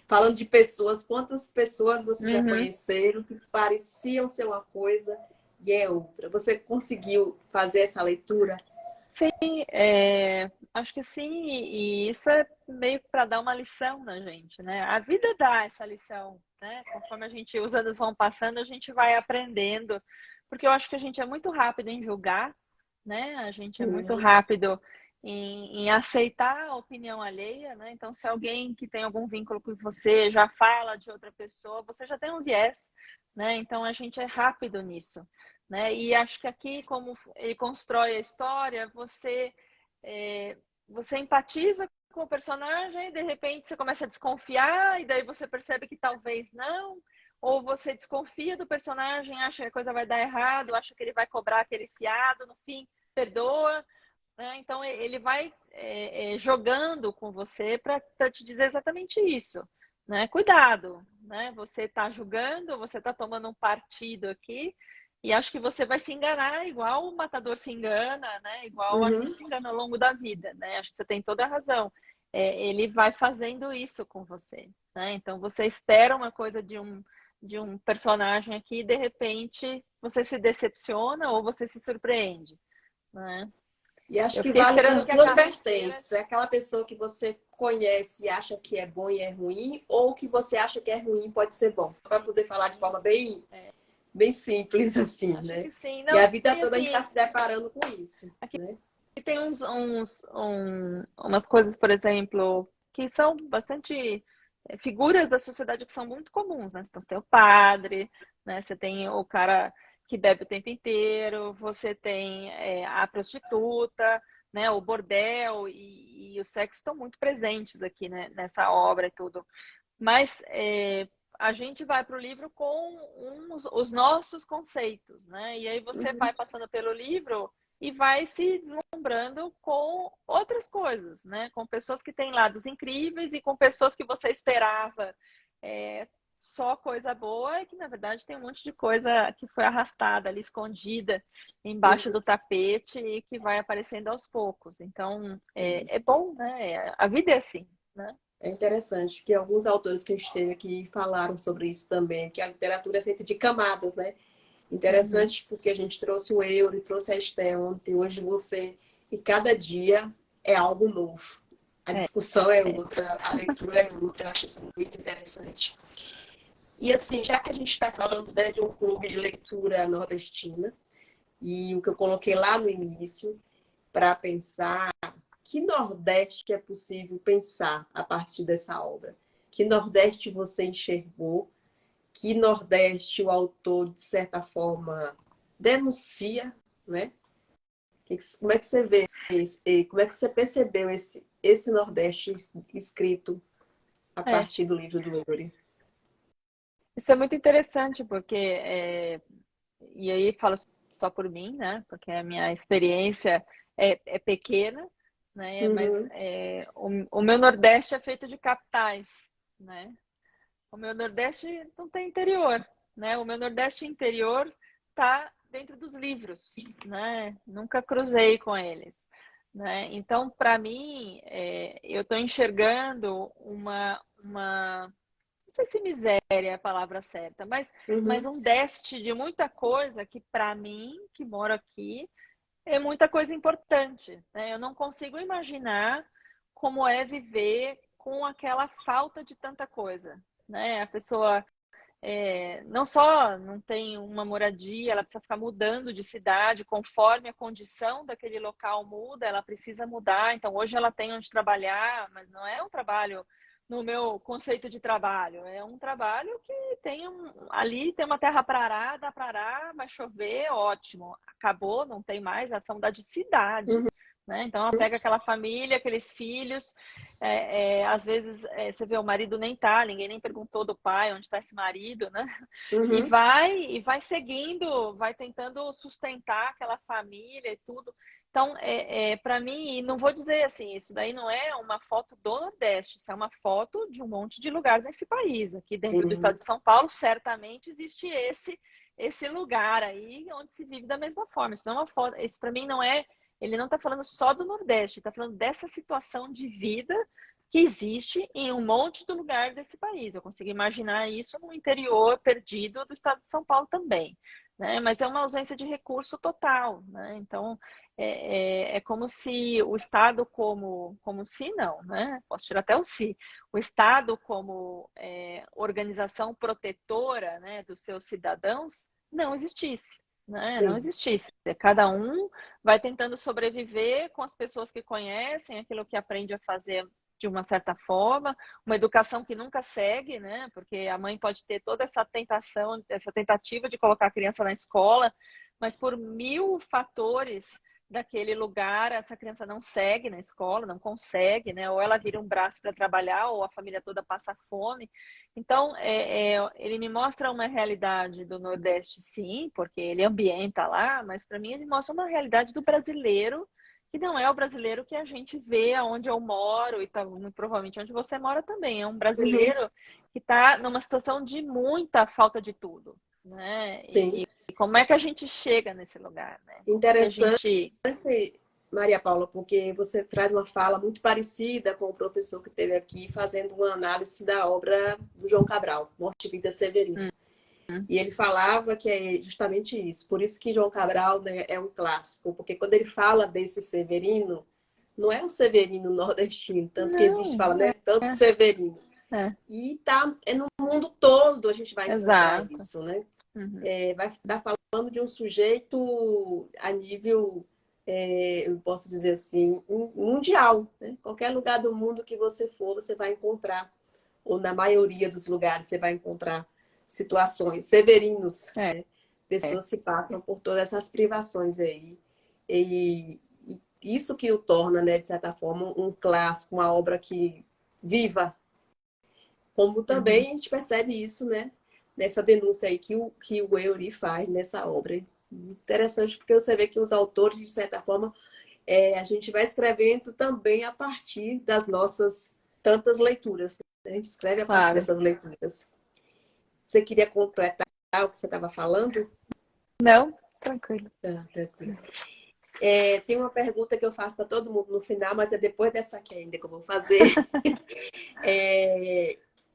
falando de pessoas, quantas pessoas você já Uhum. conheceram que pareciam ser uma coisa e é outra? Você conseguiu fazer essa leitura? Sim, acho que sim, e isso é meio para dar uma lição na gente, né? A vida dá essa lição, né? Conforme os anos vão passando, a gente vai aprendendo, porque eu acho que a gente é muito rápido em julgar, né? A gente é muito Sim. rápido em aceitar a opinião alheia, né? Então, se alguém que tem algum vínculo com você já fala de outra pessoa, você já tem um viés, né? Então, a gente é rápido nisso, né? E acho que aqui, como ele constrói a história, você empatiza com o personagem, e de repente você começa a desconfiar, e daí você percebe que talvez não, ou você desconfia do personagem, acha que a coisa vai dar errado, acha que ele vai cobrar aquele fiado, no fim, perdoa, né? Então ele vai jogando com você para te dizer exatamente isso, né? Cuidado, né? Você está julgando, você está tomando um partido aqui, e acho que você vai se enganar igual o matador se engana, né? Igual a gente Uhum. se engana ao longo da vida, né? Acho que você tem toda a razão. Ele vai fazendo isso com você, né? Então você espera uma coisa de um personagem aqui e de repente você se decepciona ou você se surpreende, né? E acho Eu que fiquei vale esperando das que a duas carreira. vertentes. É aquela pessoa que você conhece e acha que é bom e é ruim, ou que você acha que é ruim e pode ser bom. Só para poder falar de forma bem simples, assim, Acho né? que sim. E Não, a vida e toda a gente está assim, se deparando com isso, aqui né? tem umas coisas, por exemplo. que são bastante figuras da sociedade que são muito comuns, né? Então, você tem o padre, né? Você tem o cara que bebe o tempo inteiro, você tem a prostituta, né? O bordel e o sexo estão muito presentes aqui, né? Nessa obra e tudo. Mas a gente vai para o livro com os nossos conceitos, né? E aí você vai passando pelo livro e vai se deslumbrando com outras coisas, né? Com pessoas que têm lados incríveis e com pessoas que você esperava só coisa boa e que, na verdade, tem um monte de coisa que foi arrastada ali, escondida embaixo do tapete e que vai aparecendo aos poucos. Então, é bom, né? A vida é assim, né? É interessante, porque alguns autores que a gente teve aqui falaram sobre isso também, que a literatura é feita de camadas, né? Interessante porque a gente trouxe o Euro e trouxe a Esté ontem, hoje você, e cada dia é algo novo. A discussão é outra, a leitura é outra, eu acho isso muito interessante. E assim, já que a gente está falando, né, de um clube de leitura nordestina, e o que eu coloquei lá no início, para pensar que Nordeste é possível pensar a partir dessa obra? Que Nordeste você enxergou? Que Nordeste o autor, de certa forma, denuncia, né? Como é que você vê como é que você percebeu esse Nordeste escrito a partir do livro do Eury? Isso é muito interessante, porque, e aí falo só por mim, né? Porque a minha experiência é pequena, né? Mas o meu Nordeste é feito de capitais, né? O meu Nordeste não tem interior, né? O meu Nordeste interior está dentro dos livros, né? Nunca cruzei com eles, né? Então, para mim, eu estou enxergando não sei se miséria é a palavra certa, mas um déficit de muita coisa que, para mim, que moro aqui, é muita coisa importante, né? Eu não consigo imaginar como é viver com aquela falta de tanta coisa, né? A pessoa não só não tem uma moradia, ela precisa ficar mudando de cidade conforme a condição daquele local muda, ela precisa mudar. Então, hoje ela tem onde trabalhar, mas não é um trabalho no meu conceito de trabalho, é um trabalho que ali tem uma terra para arar, dá para arar, vai chover, ótimo. Acabou, não tem mais, ela precisa mudar de cidade. Né? Então, ela pega aquela família, aqueles filhos, às vezes você vê o marido nem tá, ninguém nem perguntou do pai onde está esse marido, né? E vai seguindo, vai tentando sustentar aquela família e tudo. Então, para mim, e não vou dizer assim, isso daí não é uma foto do Nordeste, isso é uma foto de um monte de lugar nesse país. Aqui dentro do estado de São Paulo, certamente existe esse lugar aí onde se vive da mesma forma. Isso não é uma foto, isso para mim não é. Ele não está falando só do Nordeste, está falando dessa situação de vida que existe em um monte de lugar desse país. Eu consigo imaginar isso no interior perdido do estado de São Paulo também, né? Mas é uma ausência de recurso total, né? Então, é como se o Estado como se não, né? Posso tirar até o se. O Estado como organização protetora, né, dos seus cidadãos não existisse. Né? Não existisse. Cada um vai tentando sobreviver com as pessoas que conhecem, aquilo que aprende a fazer de uma certa forma, uma educação que nunca segue, né? Porque a mãe pode ter toda essa tentação, essa tentativa de colocar a criança na escola, mas por mil fatores daquele lugar, essa criança não segue na escola, não consegue, né? Ou ela vira um braço para trabalhar, ou a família toda passa fome. Então, ele me mostra uma realidade do Nordeste, sim, porque ele ambienta lá, mas para mim ele mostra uma realidade do brasileiro, que não é o brasileiro que a gente vê onde eu moro, e tá, muito provavelmente onde você mora também. É um brasileiro que está numa situação de muita falta de tudo, né? Sim. E como é que a gente chega nesse lugar, né? Interessante, Maria Paula, porque você traz uma fala muito parecida com o professor que esteve aqui fazendo uma análise da obra do João Cabral, Morte e Vida Severina. E ele falava que é justamente isso. Por isso que João Cabral, né, é um clássico, porque quando ele fala desse Severino, não é um Severino nordestino, tanto que existe, fala, né, tantos Severinos. E no mundo todo a gente vai encontrar isso, né? Vai estar falando de um sujeito a nível eu posso dizer assim, mundial, né? Qualquer lugar do mundo que você for, você vai encontrar, ou na maioria dos lugares você vai encontrar situações, severinos, É, né? é. Pessoas que passam por todas essas privações aí. E isso que o torna, né, de certa forma, um clássico, uma obra que viva. Como Uhum. também a gente percebe isso, né? Nessa denúncia aí que o Eury faz nessa obra. Interessante, porque você vê que os autores, de certa forma, a gente vai escrevendo também a partir das nossas tantas leituras. A gente escreve a partir Claro. dessas leituras. Você queria completar o que você estava falando? Não, tranquilo. Ah, tranquilo. Tem uma pergunta que eu faço para todo mundo no final, mas é depois dessa aqui ainda que eu vou fazer.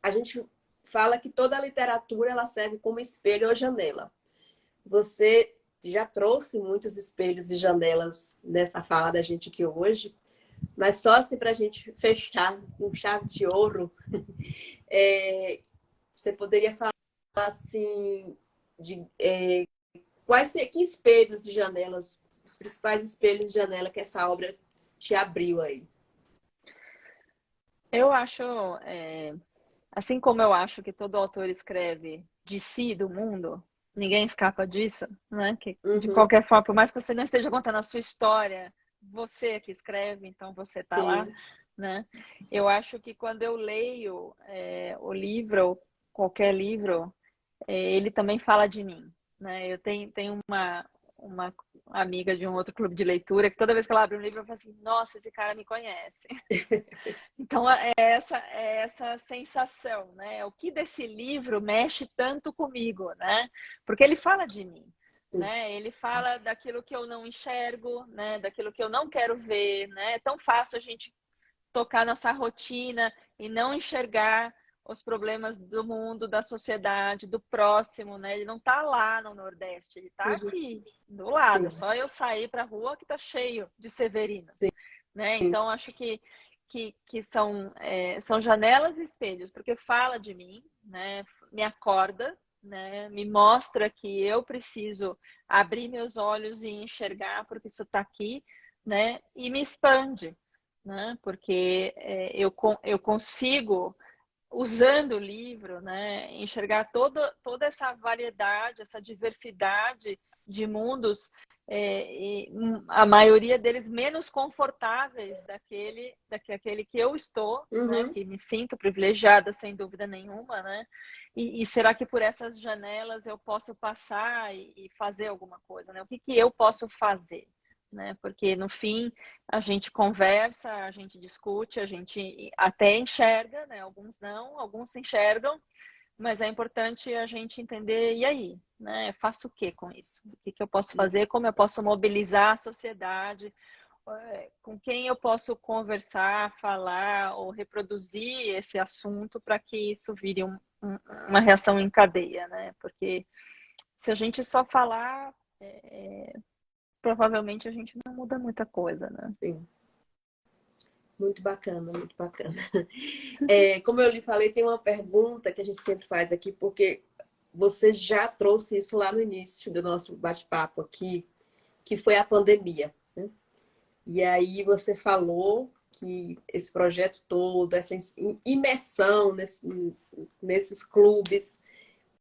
A gente fala que toda a literatura ela serve como espelho ou janela. Você já trouxe muitos espelhos e janelas nessa fala da gente aqui hoje, mas só assim para a gente fechar com chave de ouro, você poderia falar assim de que espelhos e janelas, os principais espelhos de janela que essa obra te abriu aí? Eu acho, assim como eu acho que todo autor escreve de si, do mundo, ninguém escapa disso, né? Que de Uhum, qualquer forma, por mais que você não esteja contando a sua história, você é que escreve, então você está lá, sim. né? Eu acho que quando eu leio o livro, qualquer livro, ele também fala de mim, né? Eu tenho uma amiga de um outro clube de leitura que toda vez que ela abre um livro, eu falo assim, nossa, esse cara me conhece. Então, é essa sensação, né? O que desse livro mexe tanto comigo, né? Porque ele fala de mim, Sim. né? Ele fala daquilo que eu não enxergo, né? Daquilo que eu não quero ver, né? É tão fácil a gente tocar nossa rotina e não enxergar os problemas do mundo, da sociedade, do próximo, né? Ele não está lá no Nordeste, ele está Uhum, aqui, do lado. sim, É só eu sair para a rua que está cheio de severinos, sim, né? Então, acho que são janelas e espelhos, porque fala de mim, né? Me acorda, né? Me mostra que eu preciso abrir meus olhos e enxergar, porque isso está aqui, né? E me expande, né? Porque eu consigo, usando o livro, né, enxergar toda essa variedade, essa diversidade de mundos, a maioria deles menos confortáveis daquele que eu estou, né, uhum, que me sinto privilegiada sem dúvida nenhuma, né? E será que por essas janelas eu posso passar e fazer alguma coisa, né? O que eu posso fazer? Né? Porque no fim a gente conversa, a gente discute, a gente até enxerga, né? Alguns não, alguns se enxergam, mas é importante a gente entender, e aí, né? Faço o que com isso? O que eu posso fazer? Como eu posso mobilizar a sociedade? Com quem eu posso conversar, falar ou reproduzir esse assunto para que isso vire uma reação em cadeia, né? Porque se a gente só falar, provavelmente a gente não muda muita coisa, né? sim. Muito bacana, muito bacana. Como eu lhe falei, tem uma pergunta que a gente sempre faz aqui, porque você já trouxe isso lá no início do nosso bate-papo aqui, que foi a pandemia, né? E aí você falou que esse projeto todo, essa imersão nesses clubes,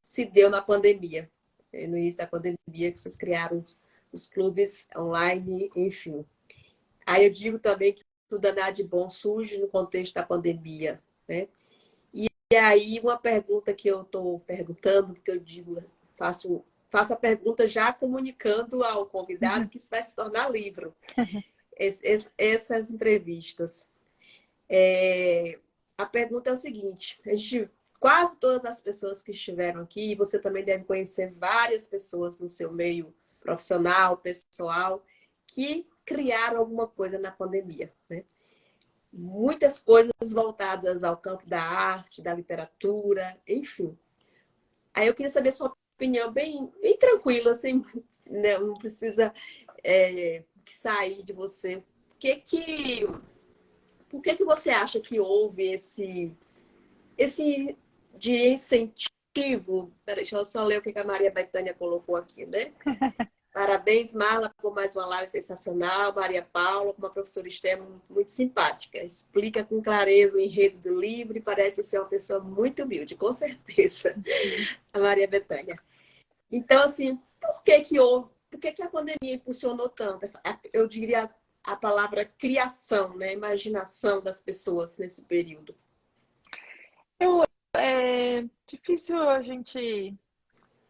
se deu na pandemia. No início da pandemia, que vocês criaram os clubes online, enfim. Aí eu digo também que tudo nada de bom surge no contexto da pandemia, né? E aí uma pergunta que eu estou perguntando, porque eu digo, faço a pergunta já comunicando ao convidado que isso vai se tornar livro, essas entrevistas. A pergunta é o seguinte: quase todas as pessoas que estiveram aqui, você também deve conhecer várias pessoas no seu meio profissional, pessoal, que criaram alguma coisa na pandemia, né? Muitas coisas voltadas ao campo da arte, da literatura, enfim. Aí eu queria saber sua opinião bem, bem tranquila, assim, né? Não precisa sair de você. Por que você acha que houve esse de incentivo? Peraí, deixa eu só ler o que a Maria Bethânia colocou aqui, né? Parabéns, Marla, por mais uma live sensacional. Maria Paula, uma professora externa muito simpática. Explica com clareza o enredo do livro e parece ser uma pessoa muito humilde, com certeza. A Maria Bethânia. Então, assim, por que a pandemia impulsionou tanto? Eu diria a palavra criação, né? Imaginação das pessoas nesse período. É difícil a gente.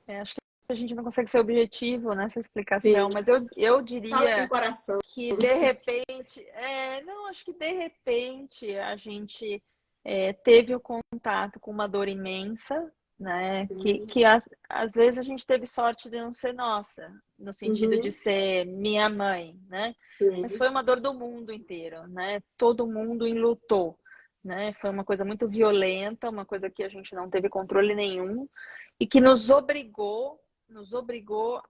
Acho que a gente não consegue ser objetivo nessa explicação, Sim, mas eu fala com o diria coração. que de repente, não, acho que de repente a gente teve o contato com uma dor imensa, né? Às vezes a gente teve sorte de não ser nossa, no sentido de Uhum, ser minha mãe, né? Mas sim. foi uma dor do mundo inteiro, né? Todo mundo enlutou, né? Foi uma coisa muito violenta, uma coisa que a gente não teve controle nenhum e que nos obrigou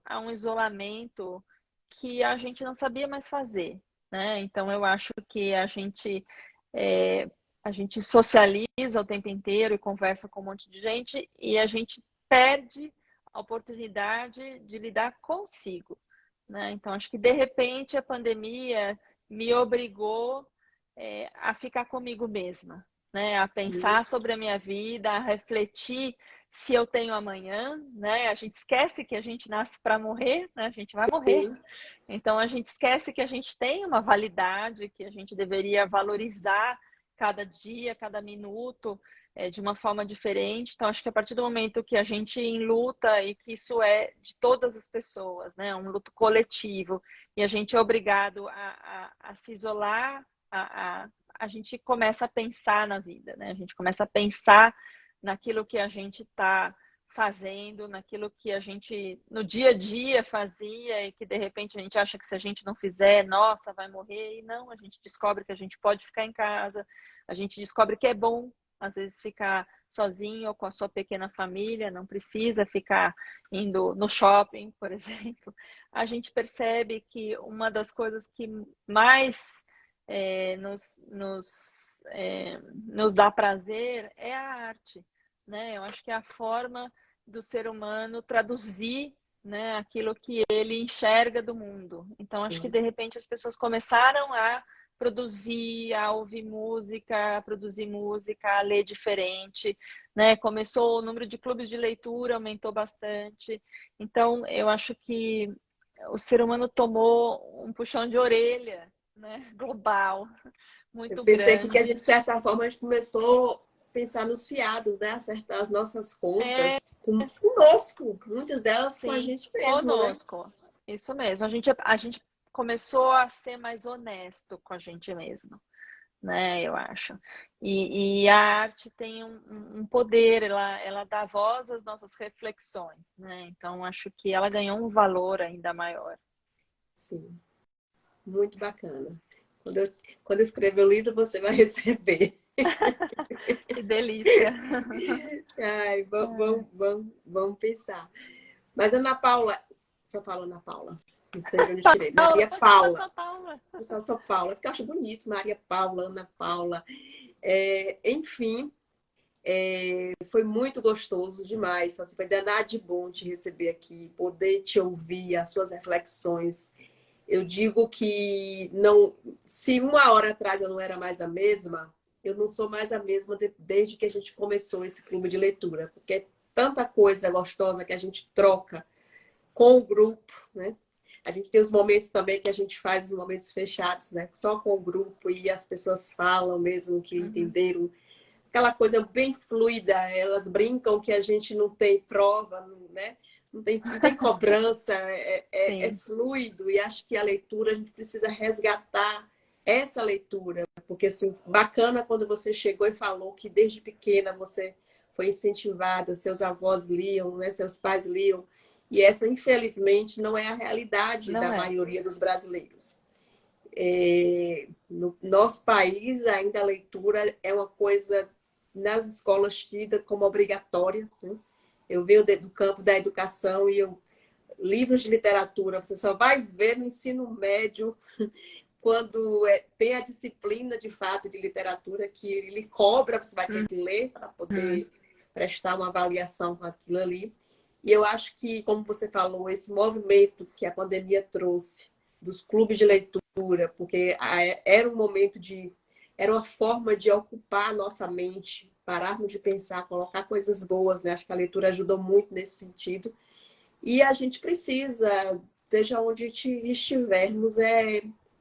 a um isolamento que a gente não sabia mais fazer, né? Então eu acho que é, a gente socializa o tempo inteiro e conversa com um monte de gente e a gente perde a oportunidade de lidar consigo, né? Então acho que de repente a pandemia me obrigou a ficar comigo mesma, né? A pensar sobre a minha vida, a refletir se eu tenho amanhã, né? A gente esquece que a gente nasce para morrer, né? A gente vai morrer. Sim. Então a gente esquece que a gente tem uma validade, que a gente deveria valorizar cada dia, cada minuto, de uma forma diferente. Então acho que a partir do momento que a gente luta e que isso é de todas as pessoas, né? Um luto coletivo e a gente é obrigado a se isolar, a gente começa a pensar na vida, né? A gente começa a pensar naquilo que a gente está fazendo, naquilo que a gente no dia a dia fazia e que de repente a gente acha que se a gente não fizer, nossa, vai morrer. E não, a gente descobre que a gente pode ficar em casa, a gente descobre que é bom, às vezes, ficar sozinho ou com a sua pequena família, não precisa ficar indo no shopping, por exemplo. A gente percebe que uma das coisas que mais nos dá prazer é a arte, né? Eu acho que é a forma do ser humano traduzir, né, aquilo que ele enxerga do mundo. Então, acho que de repente as pessoas começaram a produzir, a ouvir música, a produzir música, a ler diferente, né? Começou o número de clubes de leitura, aumentou bastante. Então, eu acho que o ser humano tomou um puxão de orelha, né, global, Eu muito pensei que, grande. de certa forma, a gente começou a pensar nos fiados, né? Acertar as nossas contas conosco, muitas delas com a Sim, gente mesmo, né? conosco. Isso mesmo. A gente começou a ser mais honesto com a gente mesmo, né? Eu acho. E a arte tem um poder, ela dá voz às nossas reflexões, né? Então, acho que ela ganhou um valor ainda maior. Sim, muito bacana. Quando eu, quando eu escrever o livro, você vai receber. Que delícia! Ai, vamos pensar. Mas Ana Paula, só falo Ana Paula, não sei de onde eu tirei. Maria Pode falar Paula. São Paulo. Eu sou Paula, porque eu acho bonito, Maria Paula, Ana Paula. Enfim, foi muito gostoso demais. Assim, foi danado de bom te receber aqui, poder te ouvir, as suas reflexões. Eu digo que não, se uma hora atrás eu não era mais a mesma, eu não sou mais a mesma desde que a gente começou esse clube de leitura, porque é tanta coisa gostosa que a gente troca com o grupo, né? A gente tem os momentos também que a gente faz os momentos fechados, né? Só com o grupo e as pessoas falam mesmo que Uhum. entenderam. Aquela coisa bem fluida, elas brincam que a gente não tem prova, né? Não tem cobrança, é Sim, fluido e acho que a leitura a gente precisa resgatar essa leitura, porque assim, bacana quando você chegou e falou que desde pequena você foi incentivada, seus avós liam, né? Seus pais liam, e essa infelizmente não é a realidade não da é. maioria dos brasileiros. No nosso país ainda a leitura é uma coisa nas escolas tida como obrigatória, né? Eu venho do campo da educação e livros de literatura você só vai ver no ensino médio quando tem a disciplina de fato de literatura que ele cobra, você vai ter que ler para Uhum. poder prestar uma avaliação com aquilo ali. E eu acho que, como você falou, esse movimento que a pandemia trouxe dos clubes de leitura, porque era um momento de... Era uma forma de ocupar a nossa mente, pararmos de pensar, colocar coisas boas, né? Acho que a leitura ajudou muito nesse sentido. E a gente precisa, seja onde estivermos,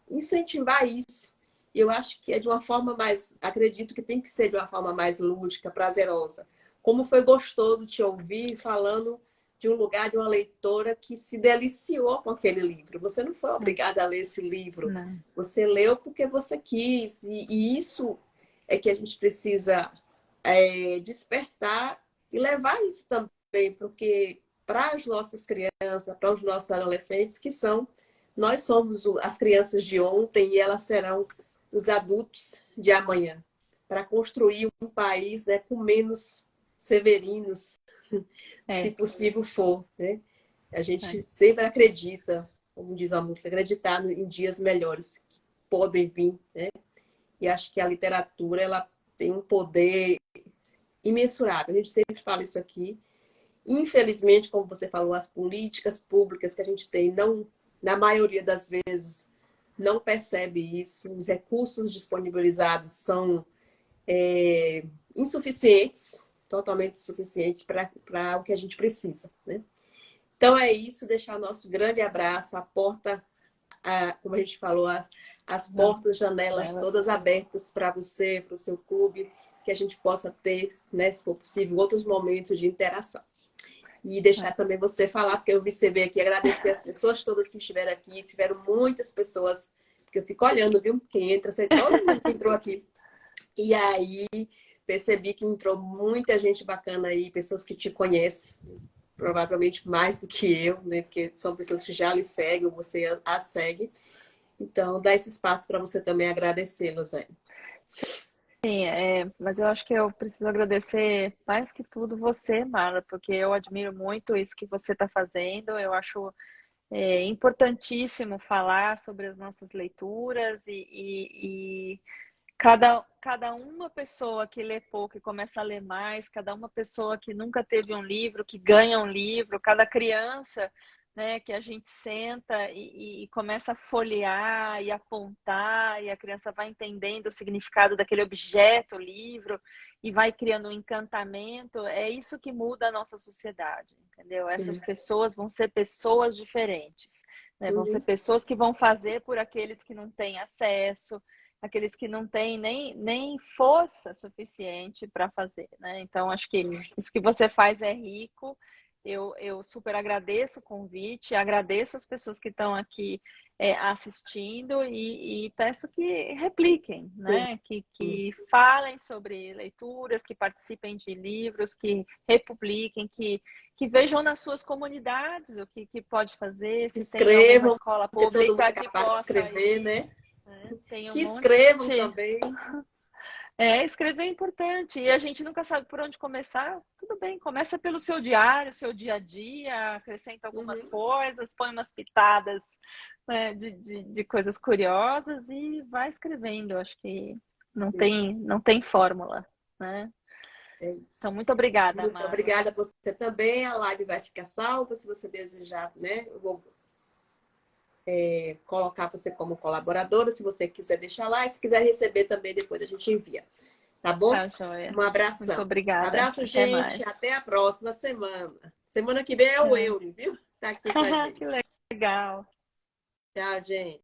incentivar isso. E eu acho que é de uma forma mais... Acredito que tem que ser de uma forma mais lúdica, prazerosa. Como foi gostoso te ouvir falando de um lugar de uma leitora que se deliciou com aquele livro. Você não foi obrigada a ler esse livro. Não. Você leu porque você quis. E isso é que a gente precisa despertar e levar isso também, porque para as nossas crianças, para os nossos adolescentes, nós somos as crianças de ontem e elas serão os adultos de amanhã, para construir um país, né, com menos severinos, se possível for, né? A gente sempre acredita, como diz a música, acreditar em dias melhores que podem vir, né? E acho que a literatura, ela tem um poder imensurável. A gente sempre fala isso aqui. Infelizmente, como você falou, as políticas públicas que a gente tem, não, na maioria das vezes, não percebe isso. Os recursos disponibilizados são insuficientes, totalmente insuficientes para o que a gente precisa, né? Então é isso, deixar nosso grande abraço, a porta, como a gente falou, as portas, janelas todas abertas para você, para o seu clube, que a gente possa ter, né, se for possível, outros momentos de interação. E deixar também você falar, porque eu vi você ver aqui, agradecer as pessoas todas que estiveram aqui, tiveram muitas pessoas, porque eu fico olhando, viu? Quem entra, sei todo mundo que entrou aqui. E aí percebi que entrou muita gente bacana aí, pessoas que te conhecem, provavelmente mais do que eu, né? Porque são pessoas que já lhe seguem, ou você a segue. Então, dá esse espaço para você também agradecê-las aí. Sim, mas eu acho que eu preciso agradecer mais que tudo você, Marla, porque eu admiro muito isso que você está fazendo. Eu acho importantíssimo falar sobre as nossas leituras e cada uma pessoa que lê pouco e começa a ler mais, cada uma pessoa que nunca teve um livro, que ganha um livro, cada criança, né, que a gente senta e começa a folhear e apontar, e a criança vai entendendo o significado daquele objeto, livro, e vai criando um encantamento, é isso que muda a nossa sociedade, entendeu? Essas pessoas vão ser pessoas diferentes, né? Vão ser pessoas que vão fazer por aqueles que não têm acesso, aqueles que não têm nem força suficiente para fazer, né? Então, acho que isso que você faz é rico. Eu super agradeço o convite, agradeço as pessoas que estão aqui assistindo e peço que repliquem, né? Que falem sobre leituras, que participem de livros, que republiquem, que vejam nas suas comunidades o que pode fazer, se tem alguma escola porque todo mundo pública é que capaz de possa escrever, ir. né? Tem um Que monte. escrevam também. Escrever é importante e a gente nunca sabe por onde começar. Tudo bem, começa pelo seu diário, seu dia a dia, acrescenta algumas coisas, põe umas pitadas, né, de coisas curiosas e vai escrevendo. Acho que não tem fórmula, né? É isso. Então, muito obrigada, Muito Marla. obrigada a você também. A live vai ficar salva, se você desejar, né? Eu vou colocar você como colaboradora, se você quiser deixar lá. E se quiser receber também, depois a gente envia. Tá bom? Tá, joia. Um abração. Muito obrigada. Abraço, Até gente. mais. Até a próxima semana. Semana que vem é o Euri, viu? Tá aqui com a gente. Que legal. Tchau, gente.